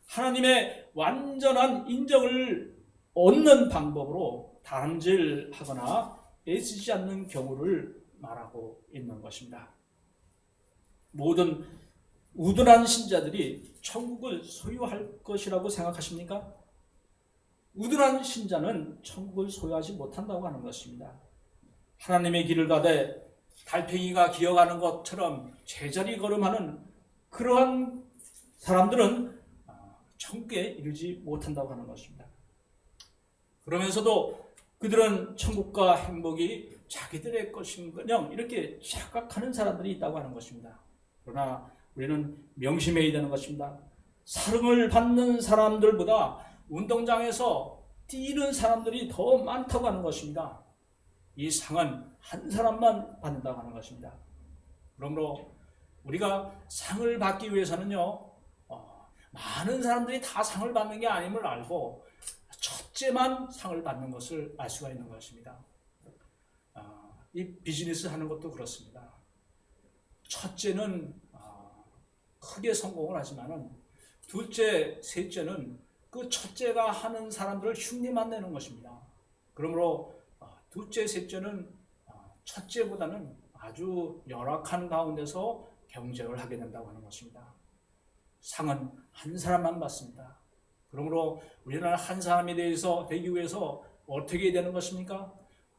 하나님의 완전한 인정을 얻는 방법으로 다름질하거나 애쓰지 않는 경우를 말하고 있는 것입니다. 모든 우둔한 신자들이 천국을 소유할 것이라고 생각하십니까? 우둔한 신자는 천국을 소유하지 못한다고 하는 것입니다. 하나님의 길을 가되 달팽이가 기어가는 것처럼 제자리 걸음하는 그러한 사람들은 천국에 이르지 못한다고 하는 것입니다. 그러면서도 그들은 천국과 행복이 자기들의 것인가녕 이렇게 착각하는 사람들이 있다고 하는 것입니다. 그러나 우리는 명심해야 되는 것입니다. 사랑을 받는 사람들보다 운동장에서 뛰는 사람들이 더 많다고 하는 것입니다. 이 상은 한 사람만 받는다고 하는 것입니다. 그러므로 우리가 상을 받기 위해서는요, 많은 사람들이 다 상을 받는 게 아님을 알고 첫째만 상을 받는 것을 알 수가 있는 것입니다. 이 비즈니스 하는 것도 그렇습니다. 첫째는 크게 성공을 하지만은 둘째, 셋째는 그 첫째가 하는 사람들을 흉내만 내는 것입니다. 그러므로 둘째, 셋째는 첫째보다는 아주 열악한 가운데서 경쟁을 하게 된다고 하는 것입니다. 상은 한 사람만 받습니다. 그러므로 우리는 한 사람에 대해서 되기 위해서 어떻게 해야 되는 것입니까?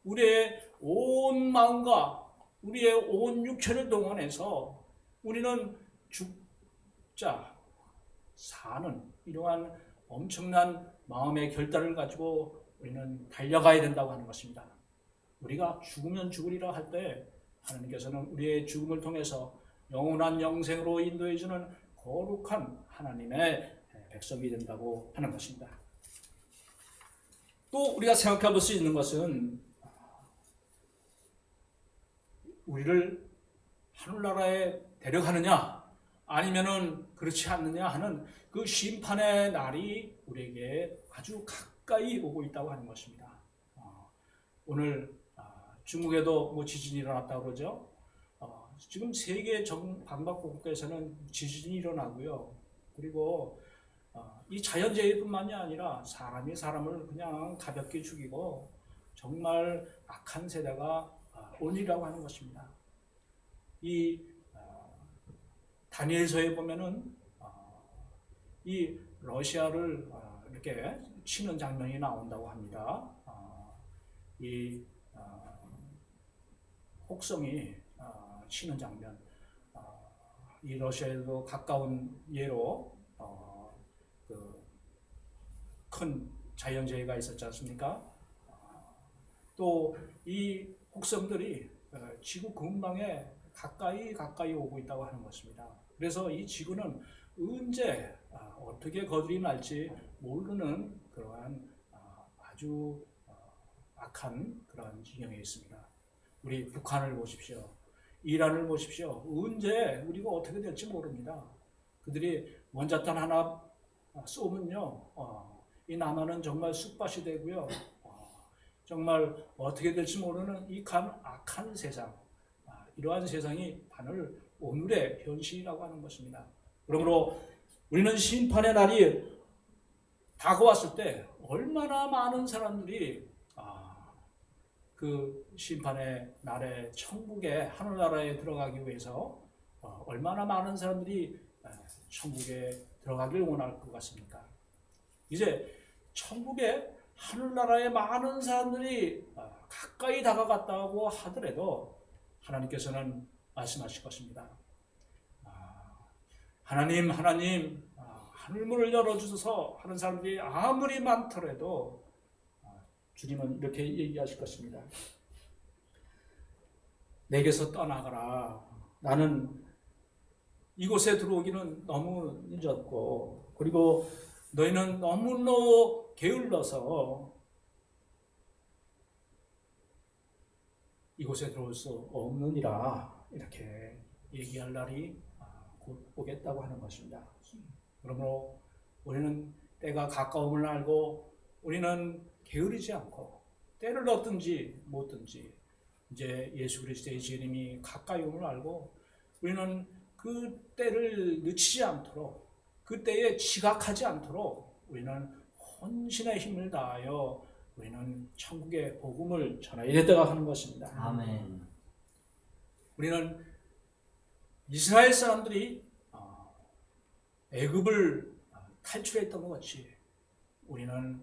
우리의 온 마음과 우리의 온 육체를 동원해서 우리는 죽자 사는 이러한 엄청난 마음의 결단을 가지고 우리는 달려가야 된다고 하는 것입니다. 우리가 죽으면 죽으리라 할 때 하나님께서는 우리의 죽음을 통해서 영원한 영생으로 인도해 주는 거룩한 하나님의 백성이 된다고 하는 것입니다. 또 우리가 생각해 볼 수 있는 것은 우리를 하늘나라에 데려가느냐 아니면은 그렇지 않느냐 하는 그 심판의 날이 우리에게 아주 가까이 오고 있다고 하는 것입니다. 오늘 중국에도 지진이 일어났다고 그러죠. 지금 세계 방방곡곡에서는 지진이 일어나고요. 그리고 이 자연재해뿐만이 아니라 사람이 사람을 그냥 가볍게 죽이고 정말 악한 세대가 온이라고 하는 것입니다. 이 다니엘서에 보면은 이 러시아를 이렇게 치는 장면이 나온다고 합니다. 이 혹성이 치는 장면, 이 러시아에도 가까운 예로 그 큰 자연재해가 있었지 않습니까? 또 이 혹성들이 지구 근방에 가까이 오고 있다고 하는 것입니다. 그래서 이 지구는 언제 어떻게 거들이 날지 모르는 그러한 아주 악한 그러한 지경에 있습니다. 우리 북한을 보십시오. 이란을 보십시오. 언제 우리가 어떻게 될지 모릅니다. 그들이 원자탄 하나 쏘면요, 이 남한은 정말 쑥밭이 되고요. 정말 어떻게 될지 모르는 이 악한 세상, 이러한 세상이 바로 오늘의 현실이라고 하는 것입니다. 그러므로 우리는 심판의 날이 다가왔을 때 얼마나 많은 사람들이 그 심판의 날에 천국의 하늘나라에 들어가기 위해서 얼마나 많은 사람들이 천국에 들어가길 원할 것 같습니까? 이제 천국에 하늘나라에 많은 사람들이 가까이 다가갔다고 하더라도 하나님께서는 말씀하실 것입니다. 하나님, 하늘문을 열어주셔서 하는 사람들이 아무리 많더라도 주님은 이렇게 얘기하실 것입니다. 내게서 떠나가라. 나는 이곳에 들어오기는 너무 늦었고, 그리고 너희는 너무너무 게을러서 이곳에 들어올 수 없느니라. 이렇게 얘기할 날이 곧 오겠다고 하는 것입니다. 그러므로 우리는 때가 가까움을 알고 우리는 게으르지 않고 때를 얻든지 못든지 이제 예수 그리스도의 재림이 가까이 옴을 알고 우리는 그 때를 늦추지 않도록 그 때에 지각하지 않도록 우리는 혼신의 힘을 다하여 우리는 천국의 복음을 전해야 된다고 하는 것입니다. 아멘. 우리는 이스라엘 사람들이 애굽을 탈출했던 것 같이 우리는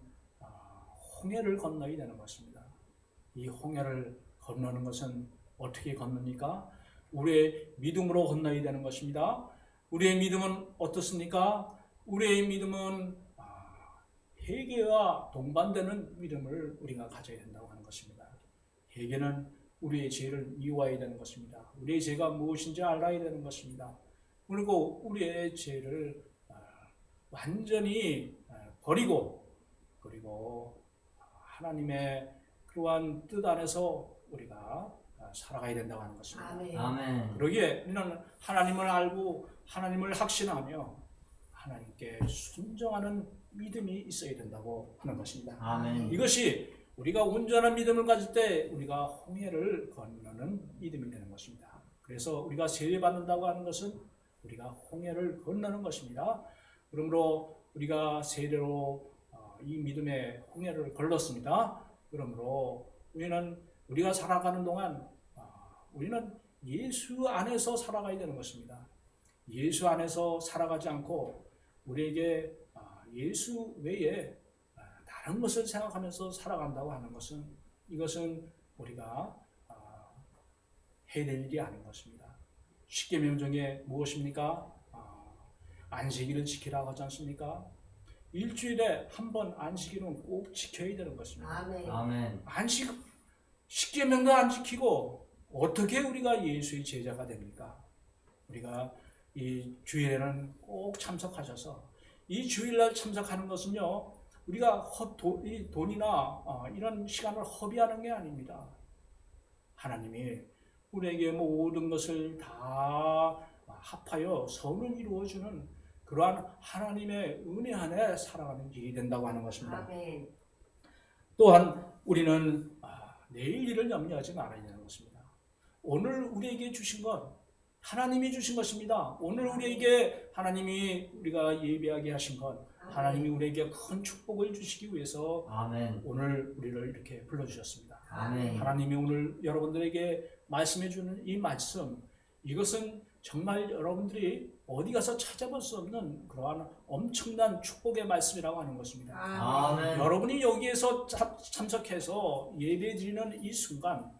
홍해를 건너야 되는 것입니다. 이 홍해를 건너는 것은 어떻게 건너니까? 우리의 믿음으로 건너야 되는 것입니다. 우리의 믿음은 어떻습니까? 우리의 믿음은 회개와 동반되는 믿음을 우리가 가져야 된다고 하는 것입니다. 회개는 우리의 죄를 미워해야 되는 것입니다. 우리의 죄가 무엇인지 알아야 되는 것입니다. 그리고 우리의 죄를 완전히 버리고 그리고 하나님의 그러한 뜻 안에서 우리가 살아가야 된다고 하는 것입니다. 아멘. 그러기에 우리는 하나님을 알고 하나님을 확신하며 하나님께 순종하는 믿음이 있어야 된다고 하는 것입니다. 아멘. 이것이 우리가 온전한 믿음을 가질 때 우리가 홍해를 건너는 믿음이 되는 것입니다. 그래서 우리가 세례받는다고 하는 것은 우리가 홍해를 건너는 것입니다. 그러므로 우리가 세례로 이 믿음의 홍해를 걸렀습니다. 그러므로 우리가 살아가는 동안 우리는 예수 안에서 살아가야 되는 것입니다. 예수 안에서 살아가지 않고 우리에게 예수 외에 다른 것을 생각하면서 살아간다고 하는 것은 이것은 우리가 해야 될 일이 아닌 것입니다. 십계명 중에 무엇입니까? 안식일을 지키라고 하지 않습니까? 일주일에 한 번 안식일은 꼭 지켜야 되는 것입니다. 아멘. 십계명도 안 지키고 어떻게 우리가 예수의 제자가 됩니까? 우리가 이 주일에는 꼭 참석하셔서 이 주일날 참석하는 것은요 우리가 돈이나 이런 시간을 허비하는 게 아닙니다. 하나님이 우리에게 모든 것을 다 합하여 선을 이루어주는 그러한 하나님의 은혜 안에 살아가는 길이 된다고 하는 것입니다. 아멘. 또한 우리는 내일 일을 염려하지 말아야 되는 것입니다. 오늘 우리에게 주신 것 하나님이 주신 것입니다. 오늘 우리에게 하나님이 우리가 예배하게 하신 것 하나님이 우리에게 큰 축복을 주시기 위해서 아멘. 오늘 우리를 이렇게 불러주셨습니다. 아멘. 하나님이 오늘 여러분들에게 말씀해 주는 이 말씀 이것은 정말 여러분들이 어디 가서 찾아볼 수 없는 그러한 엄청난 축복의 말씀이라고 하는 것입니다. 아멘. 여러분이 여기에서 참석해서 예배 드리는 이 순간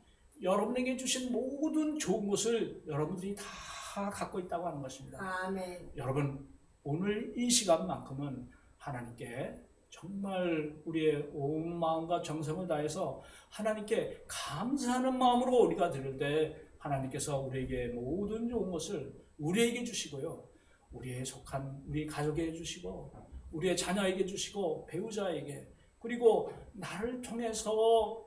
여러분에게 주신 모든 좋은 것을 여러분들이 다 갖고 있다고 하는 것입니다. 아멘. 여러분, 오늘 이 시간만큼은 하나님께 정말 우리의 온 마음과 정성을 다해서 하나님께 감사하는 마음으로 우리가 드릴 때 하나님께서 우리에게 모든 좋은 것을 우리에게 주시고요, 우리에 속한 우리 가족에게 주시고 우리의 자녀에게 주시고 배우자에게, 그리고 나를 통해서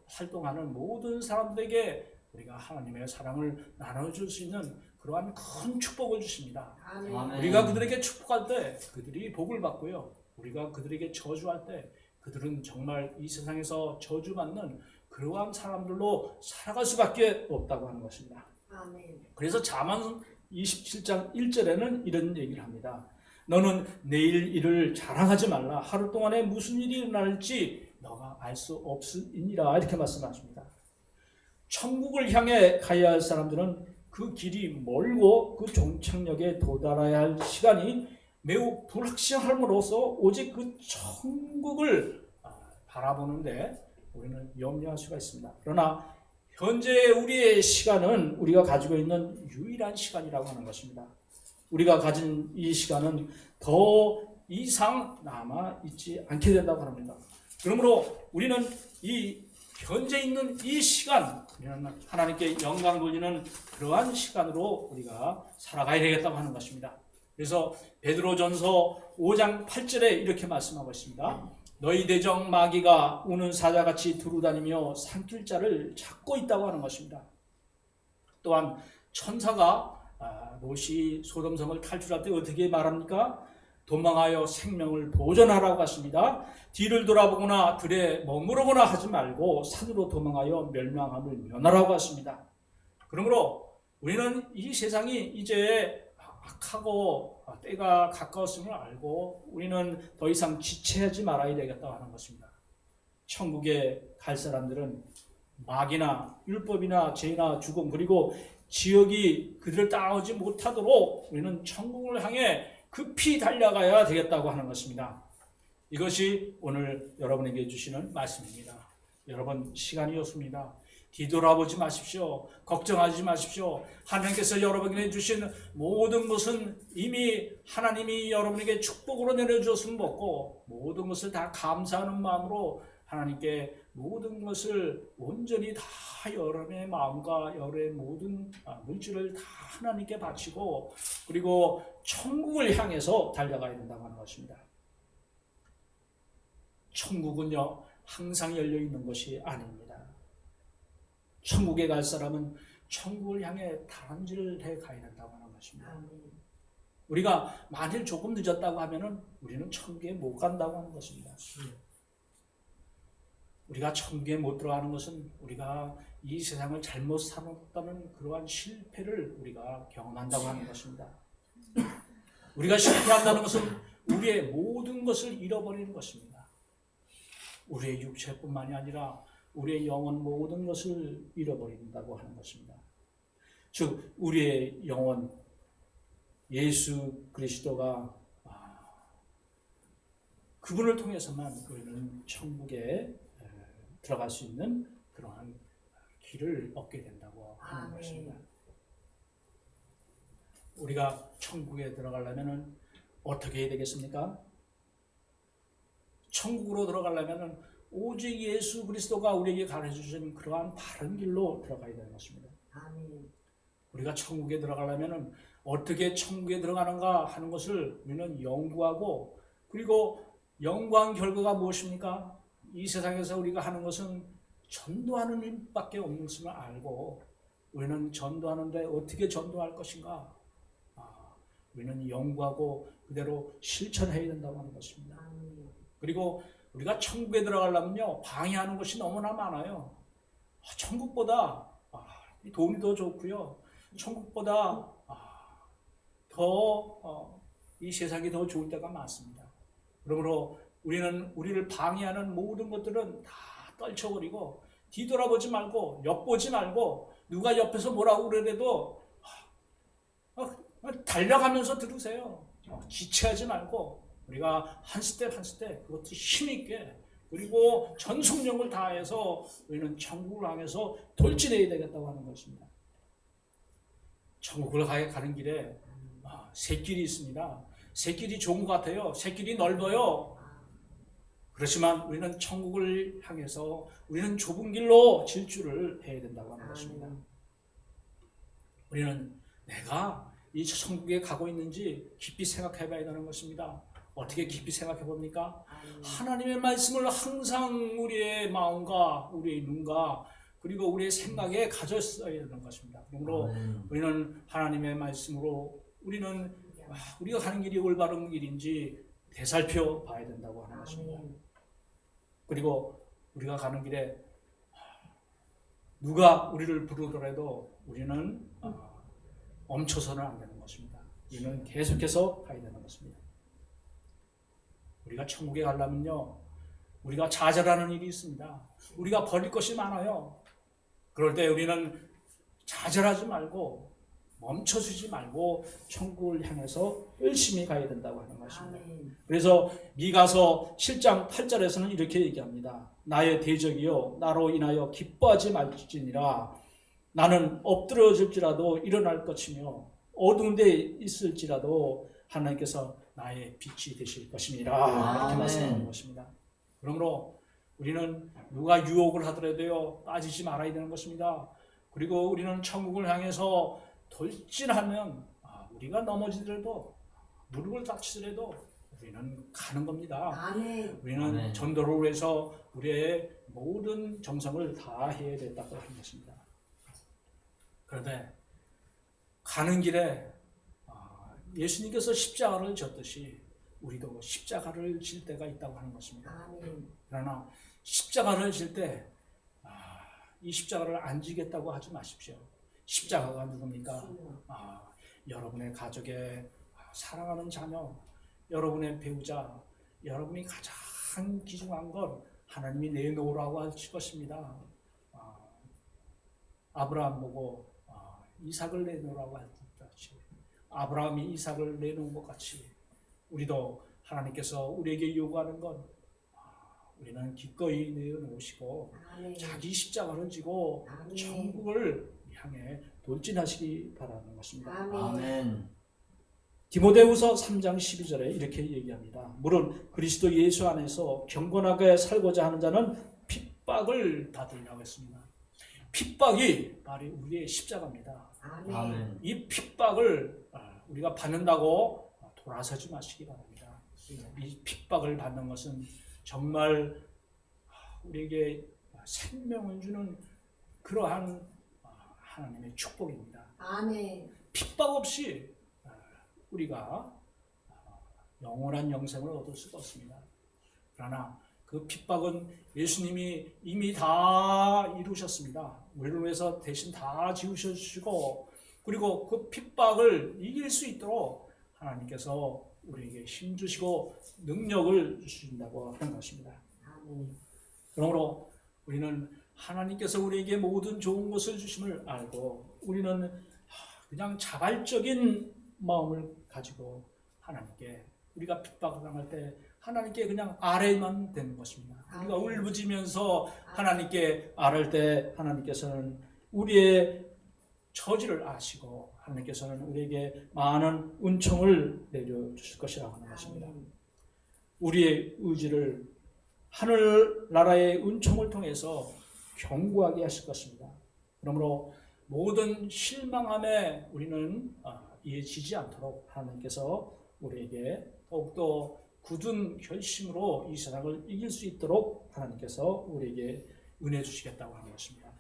활동하는 모든 사람들에게 우리가 하나님의 사랑을 나눠줄 수 있는 그러한 큰 축복을 주십니다. 아멘. 아멘. 우리가 그들에게 축복할 때 그들이 복을 받고요, 우리가 그들에게 저주할 때 그들은 정말 이 세상에서 저주받는 그러한 사람들로 살아갈 수밖에 없다고 하는 것입니다. 아멘. 그래서 잠언 27장 1절에는 이런 얘기를 합니다. 너는 내일 일을 자랑하지 말라. 하루 동안에 무슨 일이 일어날지 너가 알 수 없으니라. 이렇게 말씀하십니다. 천국을 향해 가야 할 사람들은 그 길이 멀고 그 종착역에 도달해야 할 시간이 매우 불확실함으로써 오직 그 천국을 바라보는데 우리는 염려할 수가 있습니다. 그러나 현재 우리의 시간은 우리가 가지고 있는 유일한 시간이라고 하는 것입니다. 우리가 가진 이 시간은 더 이상 남아있지 않게 된다고 합니다. 그러므로 우리는 이 현재 있는 이 시간, 우리는 하나님께 영광 돌리는 그러한 시간으로 우리가 살아가야 되겠다고 하는 것입니다. 그래서 베드로전서 5장 8절에 이렇게 말씀하고 있습니다. 너희 대적 마귀가 우는 사자같이 두루다니며 삼킬 자를 찾고 있다고 하는 것입니다. 또한 천사가 롯이 소돔성을 탈출할 때 어떻게 말합니까? 도망하여 생명을 보존하라고 하십니다. 뒤를 돌아보거나 들에 머무르거나 하지 말고 산으로 도망하여 멸망함을 면하라고 하십니다. 그러므로 우리는 이 세상이 이제 악하고 때가 가까웠음을 알고 우리는 더 이상 지체하지 말아야 되겠다고 하는 것입니다. 천국에 갈 사람들은 마귀나 율법이나 죄나 죽음 그리고 지옥이 그들을 따라오지 못하도록 우리는 천국을 향해 급히 달려가야 되겠다고 하는 것입니다. 이것이 오늘 여러분에게 주시는 말씀입니다. 여러분, 시간이 없습니다. 뒤돌아보지 마십시오. 걱정하지 마십시오. 하나님께서 여러분에게 주신 모든 것은 이미 하나님이 여러분에게 축복으로 내려주었으면 먹고 모든 것을 다 감사하는 마음으로 하나님께 모든 것을 온전히 다 여러분의 마음과 여러분의 모든 물질을 다 하나님께 바치고 그리고 천국을 향해서 달려가야 된다고 하는 것입니다. 천국은요, 항상 열려있는 것이 아닙니다. 천국에 갈 사람은 천국을 향해 다람쥐를 해 가야 된다고 하는 것입니다. 우리가 만일 조금 늦었다고 하면은 우리는 천국에 못 간다고 하는 것입니다. 우리가 천국에 못 들어가는 것은 우리가 이 세상을 잘못 살았다는 그러한 실패를 우리가 경험한다고 하는 것입니다. 우리가 실패한다는 것은 우리의 모든 것을 잃어버리는 것입니다. 우리의 육체뿐만이 아니라 우리의 영혼 모든 것을 잃어버린다고 하는 것입니다. 즉 우리의 영혼 예수 그리스도가 그분을 통해서만 우리는 천국에 들어갈 수 있는 그러한 길을 얻게 된다고 하는 것입니다. 우리가 천국에 들어가려면 어떻게 해야 되겠습니까? 천국으로 들어가려면 오직 예수 그리스도가 우리에게 가르쳐 주신 그러한 바른 길로 들어가야 되는 것입니다. 아멘. 우리가 천국에 들어가려면 어떻게 천국에 들어가는가 하는 것을 우리는 연구하고 그리고 연구한 결과가 무엇입니까? 이 세상에서 우리가 하는 것은 전도하는 일밖에 없는 것을 알고 우리는 전도하는데 어떻게 전도할 것인가? 우리는 연구하고 그대로 실천해야 된다고 하는 것입니다. 그리고 우리가 천국에 들어가려면요, 방해하는 것이 너무나 많아요. 천국보다 돈이 더 좋고요. 천국보다 더 이 세상이 더 좋을 때가 많습니다. 그러므로 우리는 우리를 방해하는 모든 것들은 다 떨쳐버리고 뒤돌아보지 말고 엿보지 말고 누가 옆에서 뭐라고 그래도 달려가면서 들으세요. 지체하지 말고 우리가 한 스텝 한 스텝 그것도 힘있게 그리고 전속력을 다해서 우리는 천국을 향해서 돌진해야 되겠다고 하는 것입니다. 천국을 가는 길에 새 길이 있습니다. 새 길이 좋은 것 같아요. 새 길이 넓어요. 그렇지만 우리는 천국을 향해서 우리는 좁은 길로 질주를 해야 된다고 하는 것입니다. 우리는 내가 이 천국에 가고 있는지 깊이 생각해 봐야 되는 것입니다. 어떻게 깊이 생각해 봅니까? 하나님의 말씀을 항상 우리의 마음과 우리의 눈과 그리고 우리의 생각에 가졌어야 되는 것입니다. 그러므로 우리는 하나님의 말씀으로 우리는 우리가 가는 길이 올바른 길인지 되살펴 봐야 된다고 하는 것입니다. 그리고 우리가 가는 길에 누가 우리를 부르더라도 우리는 멈춰서는 안 되는 것입니다. 우리는 계속해서 가야 되는 것입니다. 우리가 천국에 가려면요, 우리가 좌절하는 일이 있습니다. 우리가 버릴 것이 많아요. 그럴 때 우리는 좌절하지 말고 멈춰서지 말고 천국을 향해서 열심히 가야 된다고 하는 것입니다. 그래서 미가서 7장 8절에서는 이렇게 얘기합니다. 나의 대적이여 나로 인하여 기뻐하지 말지니라. 나는 엎드러질지라도 일어날 것이며 어두운 데 있을지라도 하나님께서 나의 빛이 되실 것입니다. 이렇게 말씀하는 것입니다. 그러므로 우리는 누가 유혹을 하더라도요 빠지지 말아야 되는 것입니다. 그리고 우리는 천국을 향해서 돌진하면 우리가 넘어지더라도 무릎을 다치더라도 우리는 가는 겁니다. 우리는 전도를 위해서 우리의 모든 정성을 다해야 된다고 하는 것입니다. 그런데 가는 길에 예수님께서 십자가를 졌듯이 우리도 십자가를 질 때가 있다고 하는 것입니다. 그러나 십자가를 질 때 이 십자가를 안 지겠다고 하지 마십시오. 십자가가 누굽니까? 여러분의 가족의 사랑하는 자녀, 여러분의 배우자, 여러분이 가장 귀중한 건 하나님이 내놓으라고 하실 것입니다. 아브라함 보고 이삭을 내놓으라고 할 것 같이 아브라함이 이삭을 내놓은 것 같이 우리도 하나님께서 우리에게 요구하는 건 우리는 기꺼이 내어놓으시고 자기 십자가를 지고 천국을 향해 돌진하시기 바라는 것입니다. 아멘. 디모데후서 3장 12절에 이렇게 얘기합니다. 물론 그리스도 예수 안에서 경건하게 살고자 하는 자는 핍박을 받으리라고 했습니다. 핍박이 바로 우리의 십자가입니다. 아멘. 이 핍박을 우리가 받는다고 돌아서지 마시기 바랍니다. 이 핍박을 받는 것은 정말 우리에게 생명을 주는 그러한 하나님의 축복입니다. 핍박 없이 우리가 영원한 영생을 얻을 수가 없습니다. 그러나 그 핍박은 예수님이 이미 다 이루셨습니다. 우리를 위해서 대신 다 지우셔주시고 그리고 그 핍박을 이길 수 있도록 하나님께서 우리에게 힘주시고 능력을 주신다고 하는 것입니다. 그러므로 우리는 하나님께서 우리에게 모든 좋은 것을 주심을 알고 우리는 그냥 자발적인 마음을 가지고 하나님께 우리가 핍박을 당할 때 하나님께 그냥 아뢰만 되는 것입니다. 우리가 울부짖으면서 하나님께 아뢰 때 하나님께서는 우리의 처지를 아시고 하나님께서는 우리에게 많은 은총을 내려주실 것이라고 하는 것입니다. 우리의 의지를 하늘나라의 은총을 통해서 견고하게 하실 것입니다. 그러므로 모든 실망함에 우리는 이해지지 않도록 하나님께서 우리에게 더욱더 굳은 결심으로 이 세상을 이길 수 있도록 하나님께서 우리에게 은혜 주시겠다고 하는 것입니다.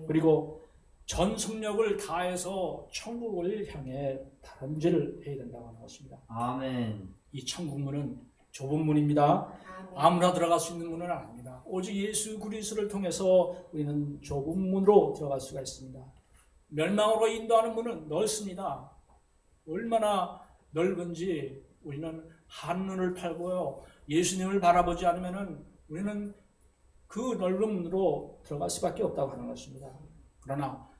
그리고 전속력을 다해서 천국을 향해 다름질을 해야 된다고 하는 것입니다. 아멘. 이 천국 문은 좁은 문입니다. 아무나 들어갈 수 있는 문은 아닙니다. 오직 예수 그리스도를 통해서 우리는 좁은 문으로 들어갈 수가 있습니다. 멸망으로 인도하는 문은 넓습니다. 얼마나 넓은지 우리는 한눈을 팔고요. 예수님을 바라보지 않으면 우리는 그 넓은 문으로 들어갈 수밖에 없다고 하는 것입니다. 그러나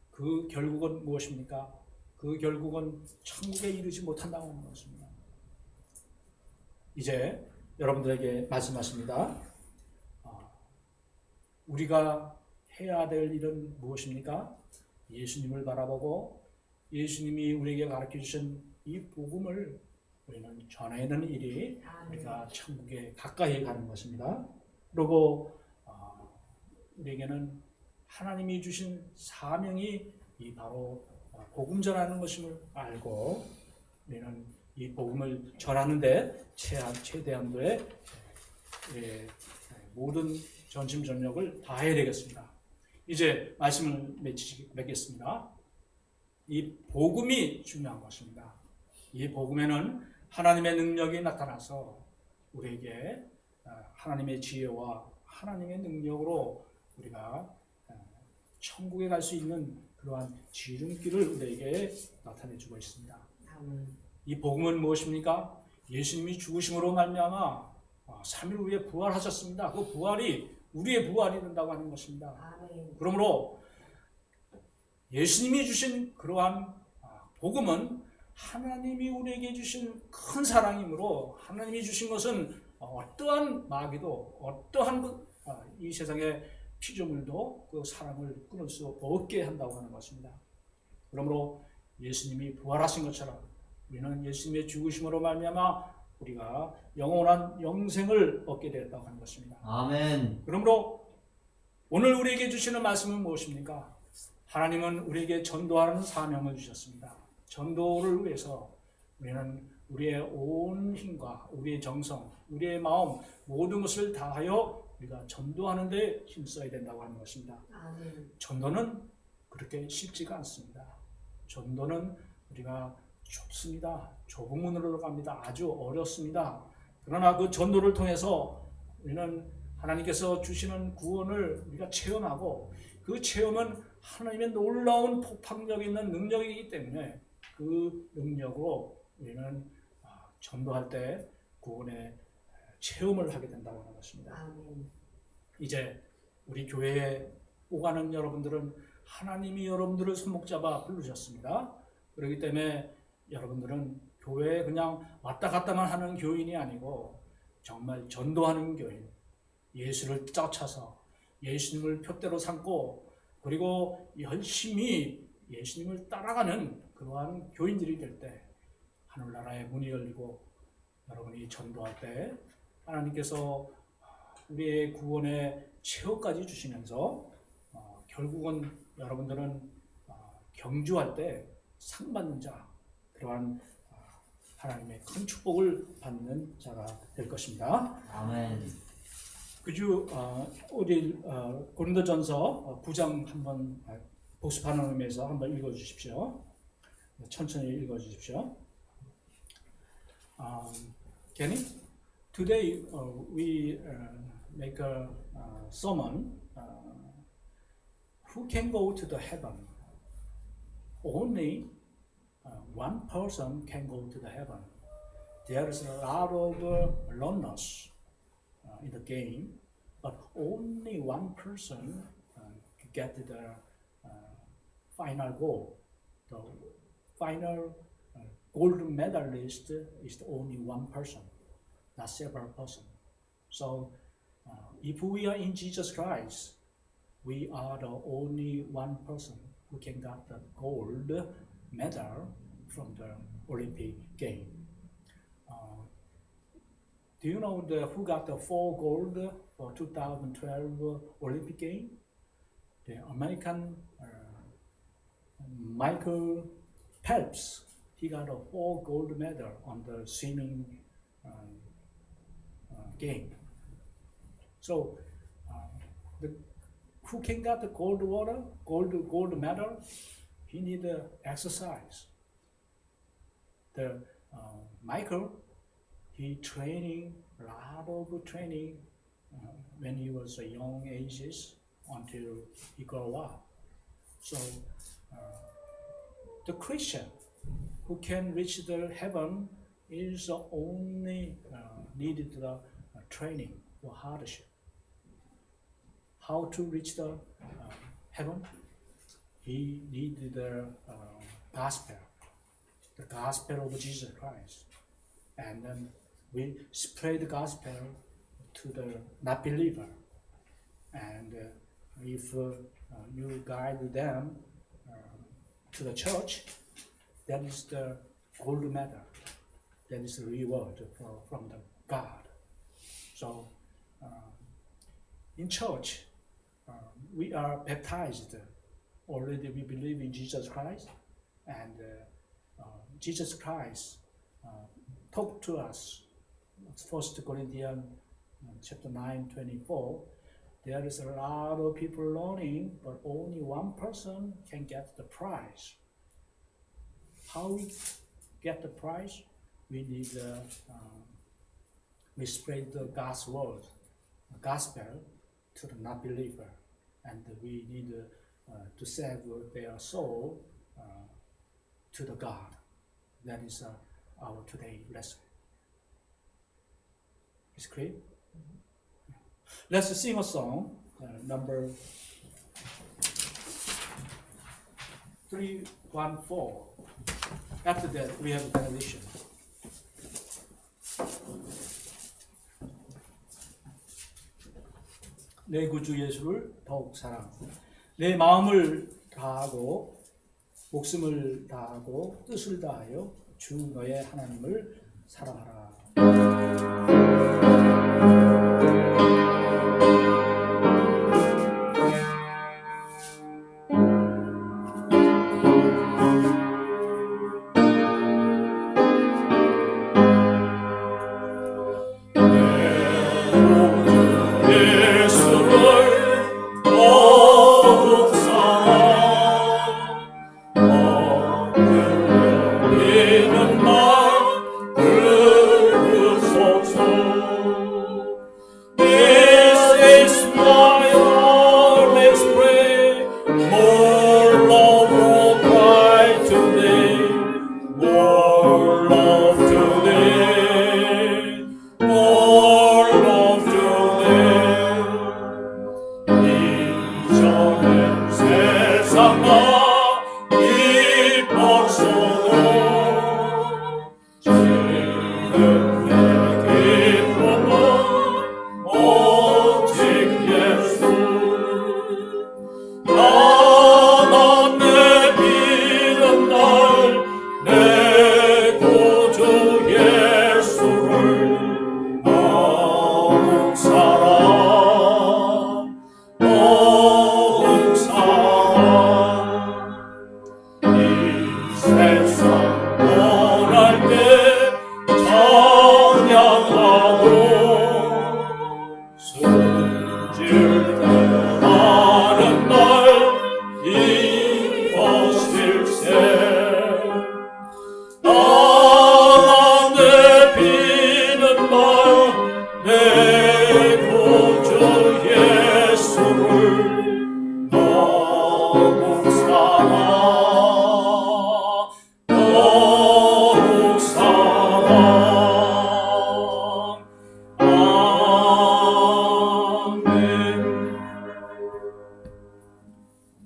그 결국은 무엇입니까? 그 결국은 천국에 이르지 못한다고 하는 것입니다. 이제 여러분들에게 말씀하십니다. 우리가 해야 될 일은 무엇입니까? 예수님을 바라보고 예수님이 우리에게 가르쳐 주신 이 복음을 우리는 전하는 일이 우리가 천국에 가까이 가는 것입니다. 그리고 우리에게는 하나님이 주신 사명이 이 바로 복음 전하는 것임을 알고 우리는 이 복음을 전하는데 최대한도의 모든 전심전력을 다해야 되겠습니다. 이제 말씀을 맺겠습니다. 이 복음이 중요한 것입니다. 이 복음에는 하나님의 능력이 나타나서 우리에게 하나님의 지혜와 하나님의 능력으로 우리가 천국에 갈 수 있는 그러한 지름길을 우리에게 나타내주고 있습니다. 이 복음은 무엇입니까? 예수님이 죽으심으로 말미암아 3일 후에 부활하셨습니다. 그 부활이 우리의 부활이 된다고 하는 것입니다. 그러므로 예수님이 주신 그러한 복음은 하나님이 우리에게 주신 큰 사랑이므로 하나님이 주신 것은 어떠한 마귀도 어떠한 이 세상의 피조물도 그 사랑을 끊을 수 없게 한다고 하는 것입니다. 그러므로 예수님이 부활하신 것처럼 우리는 예수님의 죽으심으로 말미암아 우리가 영원한 영생을 얻게 되었다고 하는 것입니다. 아멘. 그러므로 오늘 우리에게 주시는 말씀은 무엇입니까? 하나님은 우리에게 전도하는 사명을 주셨습니다. 전도를 위해서 우리는 우리의 온 힘과 우리의 정성, 우리의 마음 모든 것을 다하여 우리가 전도하는 데 힘써야 된다고 하는 것입니다. 전도는 그렇게 쉽지가 않습니다. 전도는 우리가 좁습니다. 좁은 문으로 갑니다. 아주 어렵습니다. 그러나 그 전도를 통해서 우리는 하나님께서 주시는 구원을 우리가 체험하고 그 체험은 하나님의 놀라운 폭발력 있는 능력이기 때문에 그 능력으로 우리는 전도할 때 구원의 체험을 하게 된다고 하는 것입니다. 이제 우리 교회에 오가는 여러분들은 하나님이 여러분들을 손목 잡아 부르셨습니다. 그렇기 때문에 여러분들은 교회에 그냥 왔다 갔다만 하는 교인이 아니고 정말 전도하는 교인, 예수를 쫓아서 예수님을 표대로 삼고 그리고 열심히 예수님을 따라가는 그러한 교인들이 될 때 하늘나라의 문이 열리고 여러분이 전도할 때 하나님께서 우리의 구원의 최후까지 주시면서 결국은 여러분들은 경주할 때 상 받는 자, 그러한 하나님의 큰 축복을 받는 자가 될 것입니다. 아멘. 그주 우리 고린도전서 9장 한번 복습하는 의미에서 한번 읽어주십시오. 천천히 읽어주십시오. Kenny, today we make a sermon. Who can go to the heaven? Only one person can go to the heaven. There is a lot of runners in the game, but only one person get the final goal. The final gold medalist is only one person, not several persons. So if we are in Jesus Christ, we are the only one person who can get the gold medal from the Olympic game. Do you know who got the 4 gold for 2012 Olympic game? The American Michael Phelps. He got a 4 gold medal on the swimming game. So, who can get the gold medal? He need exercise. The Michael, he training a lot of training when he was a young ages until he grew up. So the Christian who can reach the heaven is only needed the training for hardship. how to reach the heaven? He needed the gospel of Jesus Christ. And then we spread the gospel to the not believer. And if you guide them to the church, that is the gold medal. That is the reward from the God. So in church, we are baptized. Already we believe in Jesus Christ, and Jesus Christ talked to us. 1 Corinthians chapter 9:24. There is a lot of people learning, but only one person can get the prize. How we get the prize? We need we spread the God's word, the gospel, to the not believer, and we need to save their soul to the God. That is our today lesson. It's clear? Let's sing a song, number 314. After that, we have benediction. 내 구주 예수를 더욱 사랑하고 내 마음을 다하고 목숨을 다하고 뜻을 다하여 주 너의 하나님을 사랑하라.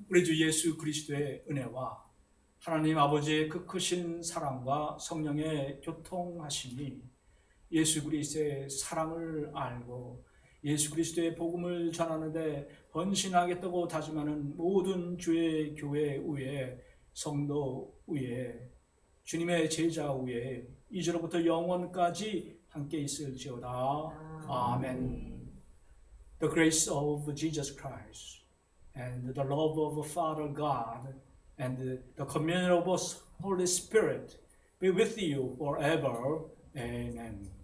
우리 주 예수 그리스도의 은혜와 하나님 아버지의 그 크신 사랑과 성령의 교통하심이 예수 그리스도의 사랑을 알고 예수 그리스도의 복음을 전하는데 헌신하겠다고 다짐하는 모든 주의 교회 위에 성도 위에 주님의 제자 위에 이제로부터 영원까지 함께 있을지어다. 아멘. The grace of Jesus Christ and the love of Father God and the communion of Holy Spirit be with you forever. Amen.